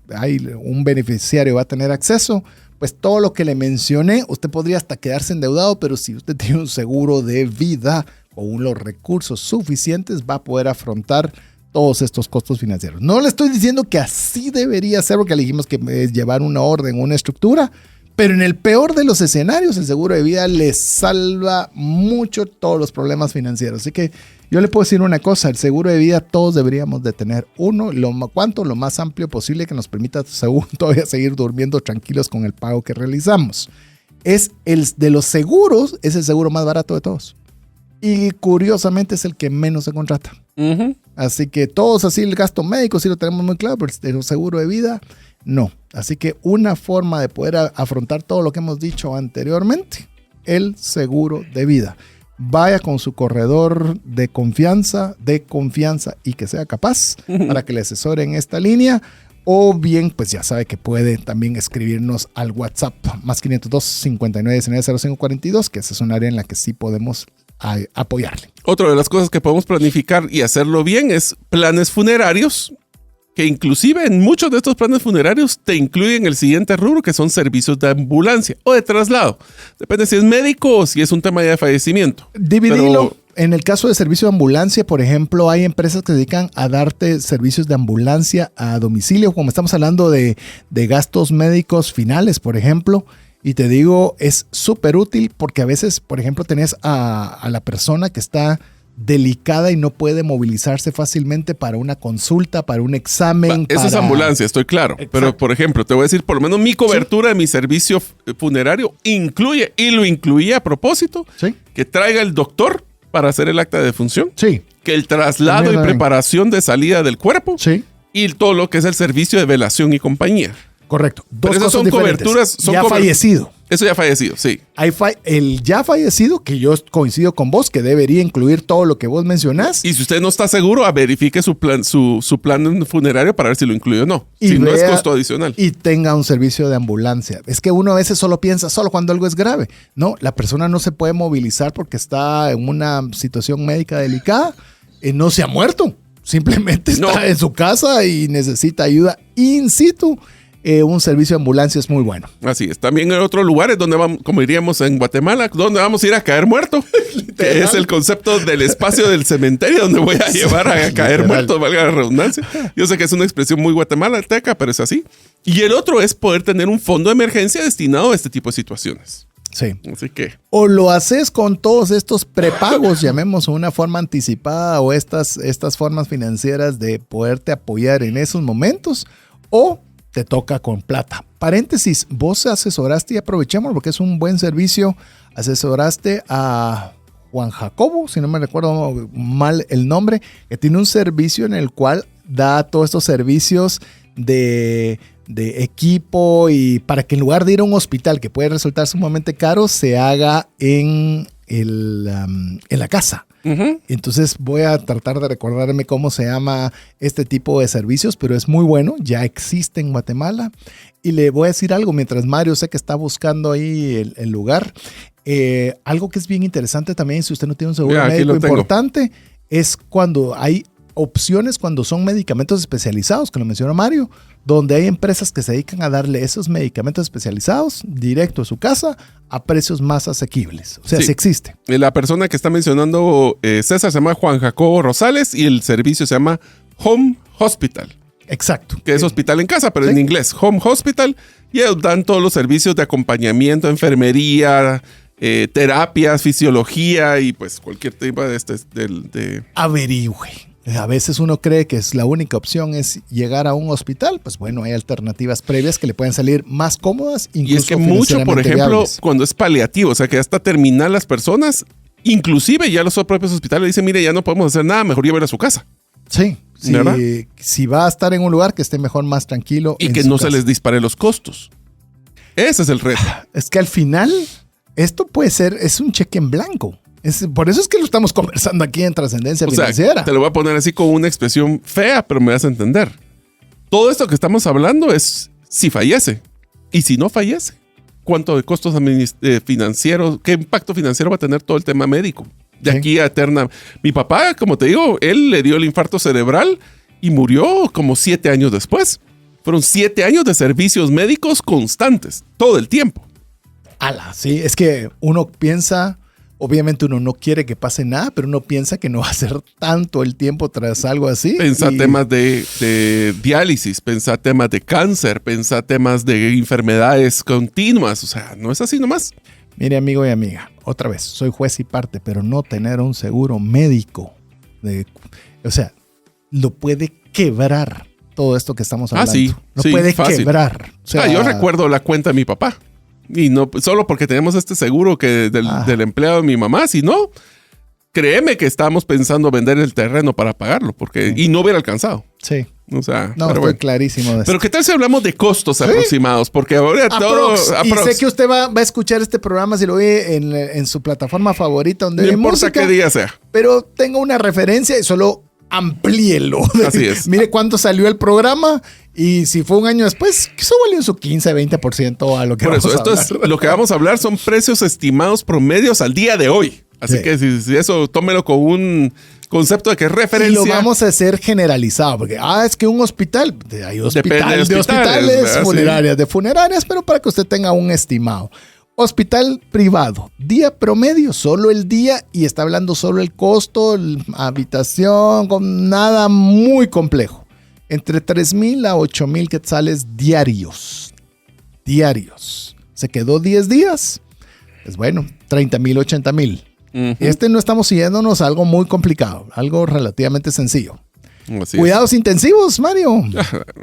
Speaker 2: un beneficiario va a tener acceso. Pues todo lo que le mencioné, usted podría hasta quedarse endeudado, pero si usted tiene un seguro de vida o los recursos suficientes, va a poder afrontar todos estos costos financieros. No le estoy diciendo que así debería ser, porque le dijimos que es llevar una orden, una estructura, pero en el peor de los escenarios, el seguro de vida le salva mucho todos los problemas financieros. Así que yo le puedo decir una cosa, el seguro de vida todos deberíamos de tener uno, lo más amplio posible que nos permita todavía seguir durmiendo tranquilos con el pago que realizamos. Es el de los seguros, es el seguro más barato de todos. Y curiosamente es el que menos se contrata. Uh-huh. Así que todos así el gasto médico sí lo tenemos muy claro, pero el seguro de vida no. Así que una forma de poder afrontar todo lo que hemos dicho anteriormente, el seguro de vida. Vaya con su corredor de confianza y que sea capaz para que le asesore en esta línea. O bien, pues ya sabe que puede también escribirnos al WhatsApp más 502 59 19 05 42, que esa es un área en la que sí podemos apoyarle. Otra
Speaker 3: de las cosas que podemos planificar y hacerlo bien es planes funerarios, que inclusive en muchos de estos planes funerarios te incluyen el siguiente rubro, que son servicios de ambulancia o de traslado. Depende si es médico o si es un tema ya de fallecimiento.
Speaker 2: Dividilo. En el caso de servicio de ambulancia, por ejemplo, hay empresas que se dedican a darte servicios de ambulancia a domicilio, como estamos hablando de gastos médicos finales, por ejemplo. Y te digo, es súper útil porque a veces, por ejemplo, tenés a la persona que está delicada y no puede movilizarse fácilmente para una consulta, para un examen.
Speaker 3: Esa es ambulancia, estoy claro. Exacto. Pero, por ejemplo, te voy a decir, por lo menos mi cobertura de mi servicio funerario incluye, y lo incluía a propósito, que traiga el doctor para hacer el acta de defunción.
Speaker 2: Sí.
Speaker 3: Que el traslado y preparación de salida del cuerpo.
Speaker 2: Sí.
Speaker 3: Y todo lo que es el servicio de velación y compañía.
Speaker 2: Correcto.
Speaker 3: Dos cosas son diferentes. Coberturas.
Speaker 2: Ya fallecido.
Speaker 3: Eso ya fallecido, sí.
Speaker 2: El ya fallecido, que yo coincido con vos, que debería incluir todo lo que vos mencionás.
Speaker 3: Y si usted no está seguro, verifique su plan funerario para ver si lo incluye o no. Si no es costo adicional.
Speaker 2: Y tenga un servicio de ambulancia. Es que uno a veces solo piensa solo cuando algo es grave. No, la persona no se puede movilizar porque está en una situación médica delicada. No se ha muerto. Simplemente está en su casa y necesita ayuda in situ. un servicio de ambulancia es muy bueno.
Speaker 3: Así es. También en otros lugares donde vamos, como diríamos en Guatemala, donde vamos a ir a caer muerto, que es el concepto del espacio del cementerio donde voy a llevar a caer muerto, valga la redundancia. Yo sé que es una expresión muy guatemalteca, pero es así. Y el otro es poder tener un fondo de emergencia destinado a este tipo de situaciones.
Speaker 2: Sí.
Speaker 3: Así que...
Speaker 2: O lo haces con todos estos prepagos, llamemos una forma anticipada o estas formas financieras de poderte apoyar en esos momentos, o te toca con plata. Paréntesis, vos asesoraste, y aprovechemos porque es un buen servicio, asesoraste a Juan Jacobo, si no me recuerdo mal el nombre, que tiene un servicio en el cual da todos estos servicios de equipo y para que en lugar de ir a un hospital que puede resultar sumamente caro, se haga en la casa. Uh-huh. Entonces voy a tratar de recordarme cómo se llama este tipo de servicios, pero es muy bueno, ya existe en Guatemala. Y le voy a decir algo, mientras Mario sé que está buscando ahí el lugar, algo que es bien interesante también, si usted no tiene un seguro médico importante, es cuando hay opciones, cuando son medicamentos especializados, que lo mencionó Mario, donde hay empresas que se dedican a darle esos medicamentos especializados directo a su casa a precios más asequibles. O sea, sí existe.
Speaker 3: La persona que está mencionando César se llama Juan Jacobo Rosales y el servicio se llama Home Hospital.
Speaker 2: Exacto.
Speaker 3: Que es hospital en casa, pero ¿sí? En inglés, Home Hospital. Y ellos dan todos los servicios de acompañamiento, enfermería, terapias, fisiología y pues cualquier tipo de...
Speaker 2: Averigüe. A veces uno cree que es la única opción es llegar a un hospital. Pues bueno, hay alternativas previas que le pueden salir más cómodas. Incluso
Speaker 3: y es que mucho, por ejemplo, viables. Cuando es paliativo, o sea que hasta terminar las personas, inclusive ya los propios hospitales dicen, mire, ya no podemos hacer nada, mejor llévelo a su casa.
Speaker 2: Sí. Si va a estar en un lugar que esté mejor, más tranquilo.
Speaker 3: Y que no se les dispare los costos. Ese es el reto.
Speaker 2: Es que al final, esto puede ser, es un cheque en blanco. Por eso es que lo estamos conversando aquí en Trascendencia Financiera.
Speaker 3: Sea, te lo voy a poner así con una expresión fea, pero me vas a entender. Todo esto que estamos hablando es si fallece. Y si no fallece, ¿cuánto de costos financieros, qué impacto financiero va a tener todo el tema médico? De aquí a eterna. Mi papá, como te digo, él le dio el infarto cerebral y murió como 7 años después. Fueron 7 años de servicios médicos constantes, todo el tiempo.
Speaker 2: Sí, es que uno piensa... Obviamente uno no quiere que pase nada, pero uno piensa que no va a ser tanto el tiempo tras algo así.
Speaker 3: Pensa temas de diálisis, pensa temas de cáncer, pensa temas de enfermedades continuas. O sea, no es así nomás.
Speaker 2: Mire, amigo y amiga, otra vez, soy juez y parte, pero no tener un seguro médico, lo puede quebrar todo esto que estamos hablando.
Speaker 3: Sí,
Speaker 2: lo puede
Speaker 3: fácil
Speaker 2: quebrar. O sea,
Speaker 3: yo recuerdo la cuenta de mi papá. Y no solo porque tenemos este seguro del empleado de mi mamá, sino créeme que estábamos pensando vender el terreno para pagarlo y no hubiera alcanzado.
Speaker 2: Sí.
Speaker 3: O sea,
Speaker 2: no, estoy clarísimo de eso.
Speaker 3: Pero ¿qué tal si hablamos de costos aproximados? Porque ahora todo...
Speaker 2: Y sé que usted va a escuchar este programa si lo ve en su plataforma favorita donde
Speaker 3: no importa música, qué día sea.
Speaker 2: Pero tenga una referencia y solo amplíelo.
Speaker 3: Así es.
Speaker 2: Mire cuánto salió el programa y si fue un año después, eso valió en su 15-20% a lo que vamos a hablar.
Speaker 3: Por eso, lo que vamos a hablar son precios estimados promedios al día de hoy. Así que si eso, tómelo con un concepto de que es referencia.
Speaker 2: Y lo vamos a hacer generalizado, porque es que un hospital, hay hospitales de hospitales, funerarias de funerarias, pero para que usted tenga un estimado. Hospital privado, día promedio, solo el día, y está hablando solo el costo, habitación, con nada muy complejo. Entre 3,000 a 8,000 quetzales diarios. Se quedó 10 días. Pues bueno, 30,000, 80,000. Uh-huh. No estamos siguiéndonos algo muy complicado, algo relativamente sencillo.
Speaker 3: Así
Speaker 2: Cuidados intensivos, Mario.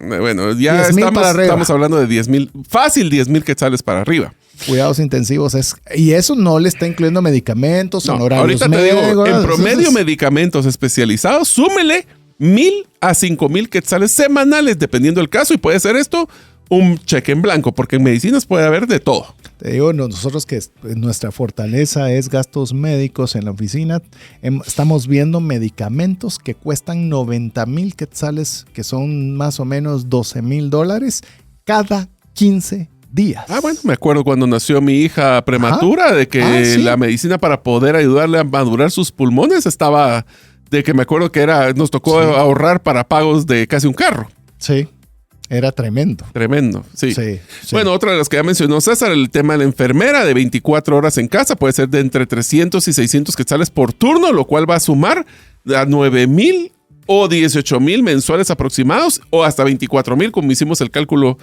Speaker 3: Bueno, ya estamos hablando de 10,000, fácil 10,000 quetzales para arriba.
Speaker 2: Cuidados intensivos y eso no le está incluyendo medicamentos, honorarios
Speaker 3: ahorita médicos, te digo, en promedio medicamentos especializados, súmele 1,000 a 5,000 quetzales semanales, dependiendo del caso, y puede ser esto un cheque en blanco, porque en medicinas puede haber de todo.
Speaker 2: Te digo, nosotros que nuestra fortaleza es gastos médicos en la oficina, estamos viendo medicamentos que cuestan 90,000 quetzales, que son más o menos $12,000 cada 15 días.
Speaker 3: Bueno, me acuerdo cuando nació mi hija prematura, de que ¿sí? La medicina para poder ayudarle a madurar sus pulmones estaba, de que me acuerdo que nos tocó ahorrar para pagos de casi un carro.
Speaker 2: Sí. Era tremendo.
Speaker 3: Tremendo, sí.
Speaker 2: Sí.
Speaker 3: Bueno, otra de las que ya mencionó César, el tema de la enfermera de 24 horas en casa, puede ser de entre 300 y 600 quetzales por turno, lo cual va a sumar a 9,000 o 18,000 mensuales aproximados, o hasta 24,000, como hicimos el cálculo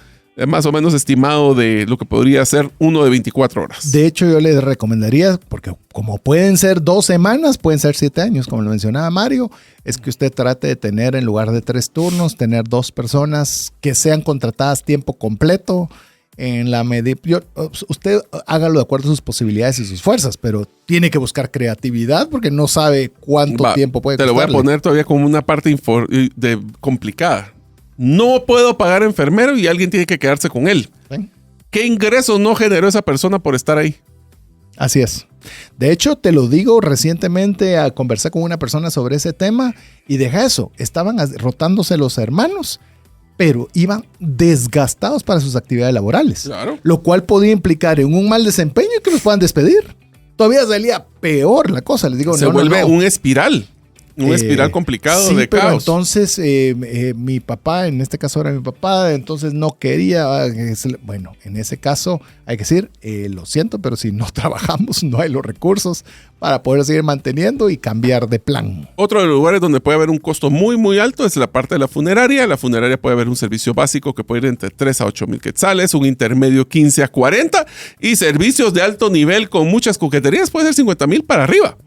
Speaker 3: más o menos estimado de lo que podría ser uno de 24 horas.
Speaker 2: De hecho, yo les recomendaría, porque como pueden ser 2 semanas, pueden ser 7 años, como lo mencionaba Mario, es que usted trate de tener, en lugar de 3 turnos, tener 2 personas que sean contratadas tiempo completo. En la medida, usted hágalo de acuerdo a sus posibilidades y sus fuerzas, pero tiene que buscar creatividad porque no sabe cuánto tiempo puede costarle.
Speaker 3: Te lo voy a poner todavía como una parte complicada. No puedo pagar enfermero y alguien tiene que quedarse con él.
Speaker 2: ¿Sí?
Speaker 3: ¿Qué ingresos no generó esa persona por estar ahí?
Speaker 2: Así es. De hecho, te lo digo, recientemente conversé con una persona sobre ese tema y deja eso, estaban rotándose los hermanos, pero iban desgastados para sus actividades laborales.
Speaker 3: Claro.
Speaker 2: Lo cual podía implicar en un mal desempeño y que los puedan despedir. Todavía salía peor la cosa. Les digo,
Speaker 3: se vuelve un espiral. Un espiral complicado
Speaker 2: sí,
Speaker 3: de
Speaker 2: pero
Speaker 3: caos.
Speaker 2: Entonces, mi papá, en este caso era mi papá, entonces no quería. Bueno, en ese caso hay que decir, lo siento, pero si no trabajamos, no hay los recursos para poder seguir manteniendo y cambiar de plan.
Speaker 3: Otro de los lugares donde puede haber un costo muy, muy alto es la parte de la funeraria. La funeraria puede haber un servicio básico que puede ir entre 3 a 8,000 quetzales, un intermedio 15 a 40 y servicios de alto nivel con muchas coqueterías puede ser 50,000 para arriba.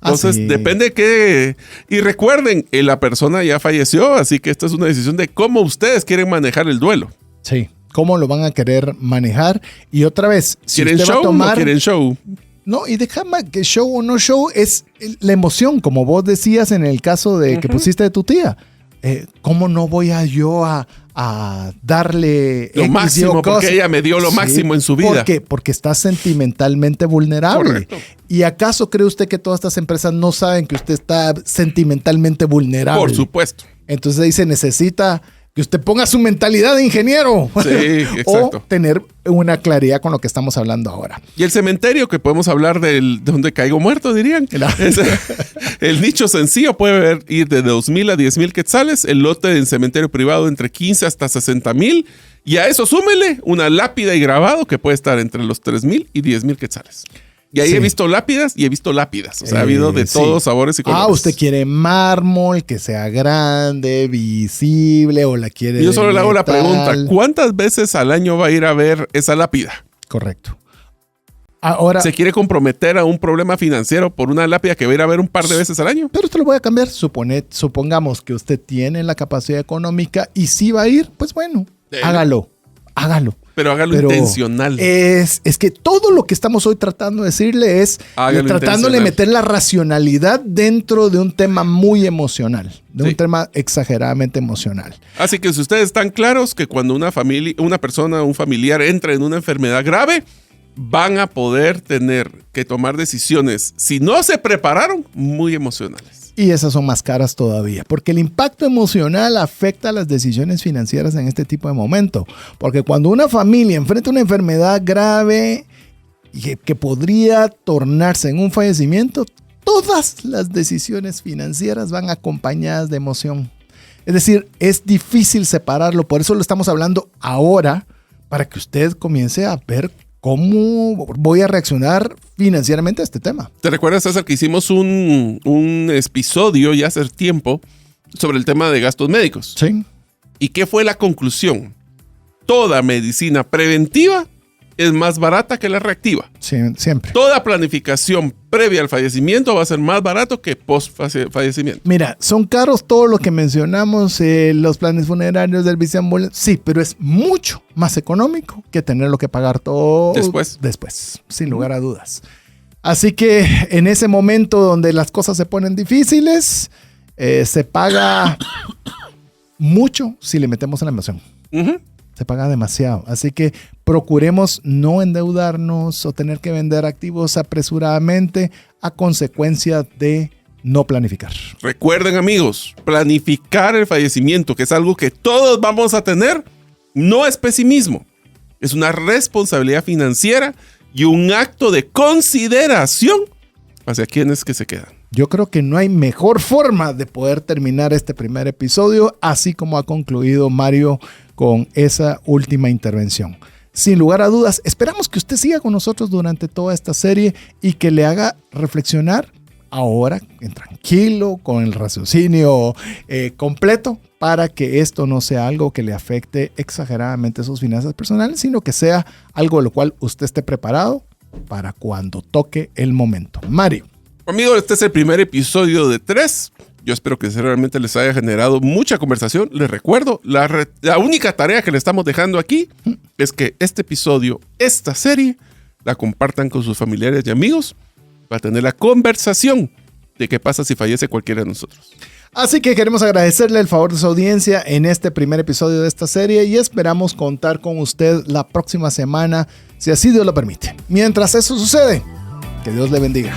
Speaker 3: Entonces, depende de qué. Y recuerden, la persona ya falleció, así que esta es una decisión de cómo ustedes quieren manejar el duelo.
Speaker 2: Sí, cómo lo van a querer manejar. Y otra vez, si
Speaker 3: ¿quieren
Speaker 2: usted
Speaker 3: show
Speaker 2: va a tomar,
Speaker 3: o no quieren show?
Speaker 2: No, y déjame que show o no show es la emoción, como vos decías en el caso de que pusiste de tu tía. ¿Cómo no voy yo a darle
Speaker 3: lo máximo, porque ella me dio lo máximo en su vida?
Speaker 2: ¿Por qué? Porque está sentimentalmente vulnerable.
Speaker 3: Correcto.
Speaker 2: ¿Y acaso cree usted que todas estas empresas no saben que usted está sentimentalmente vulnerable?
Speaker 3: Por supuesto.
Speaker 2: Entonces ahí se necesita que usted ponga su mentalidad de ingeniero.
Speaker 3: Sí, exacto.
Speaker 2: O tener una claridad con lo que estamos hablando ahora.
Speaker 3: Y el cementerio, que podemos hablar de donde caigo muerto, dirían. El nicho sencillo puede ir de 2,000 a 10,000 quetzales. El lote en cementerio privado entre 15 hasta 60,000. Y a eso súmele una lápida y grabado que puede estar entre los 3,000 y 10,000 quetzales. Y ahí he visto lápidas y he visto lápidas. O sea, ha habido de todos sabores y colores.
Speaker 2: Usted quiere mármol, que sea grande, visible, o la quiere.
Speaker 3: Y yo solo le hago la pregunta: ¿cuántas veces al año va a ir a ver esa lápida?
Speaker 2: Correcto. Ahora,
Speaker 3: ¿se quiere comprometer a un problema financiero por una lápida que va a ir a ver un par de veces al año?
Speaker 2: Pero esto lo voy a cambiar. Supongamos que usted tiene la capacidad económica y si va a ir, pues bueno, hágalo.
Speaker 3: Pero hágalo intencional.
Speaker 2: Es que todo lo que estamos hoy tratando de decirle es tratándole de meter la racionalidad dentro de un tema muy emocional, un tema exageradamente emocional.
Speaker 3: Así que si ustedes están claros que cuando un familiar entra en una enfermedad grave, van a poder tener que tomar decisiones, si no se prepararon, muy emocionales.
Speaker 2: Y esas son más caras todavía, porque el impacto emocional afecta a las decisiones financieras en este tipo de momento. Porque cuando una familia enfrenta una enfermedad grave y que podría tornarse en un fallecimiento, todas las decisiones financieras van acompañadas de emoción. Es decir, es difícil separarlo, por eso lo estamos hablando ahora, para que usted comience a ver ¿cómo voy a reaccionar financieramente a este tema?
Speaker 3: ¿Te recuerdas, César, que hicimos un episodio ya hace tiempo sobre el tema de gastos médicos?
Speaker 2: Sí.
Speaker 3: ¿Y qué fue la conclusión? Toda medicina preventiva es más barata que la reactiva.
Speaker 2: Sí, siempre.
Speaker 3: Toda planificación previa al fallecimiento va a ser más barato que post fallecimiento.
Speaker 2: Mira, son caros todo lo que mencionamos, los planes funerarios del viceambulante. Sí, pero es mucho más económico que tenerlo que pagar todo después, sin lugar a dudas. Así que en ese momento donde las cosas se ponen difíciles, se paga mucho si le metemos en la emoción. Se paga demasiado. Así que procuremos no endeudarnos o tener que vender activos apresuradamente a consecuencia de no planificar.
Speaker 3: Recuerden, amigos, planificar el fallecimiento, que es algo que todos vamos a tener, no es pesimismo. Es una responsabilidad financiera y un acto de consideración hacia quienes que se quedan.
Speaker 2: yo creo que no hay mejor forma de poder terminar este primer episodio, así como ha concluido Mario con esa última intervención. Sin lugar a dudas, esperamos que usted siga con nosotros durante toda esta serie y que le haga reflexionar ahora, tranquilo, con el raciocinio completo, para que esto no sea algo que le afecte exageradamente sus finanzas personales, sino que sea algo de lo cual usted esté preparado para cuando toque el momento. Mario.
Speaker 3: Amigos, este es el primer episodio de 3. Yo espero que realmente les haya generado mucha conversación. Les recuerdo, la única tarea que le estamos dejando aquí es que este episodio, esta serie, la compartan con sus familiares y amigos para tener la conversación de qué pasa si fallece cualquiera de nosotros.
Speaker 2: Así que queremos agradecerle el favor de su audiencia en este primer episodio de esta serie y esperamos contar con usted la próxima semana, si así Dios lo permite. Mientras eso sucede, que Dios le bendiga.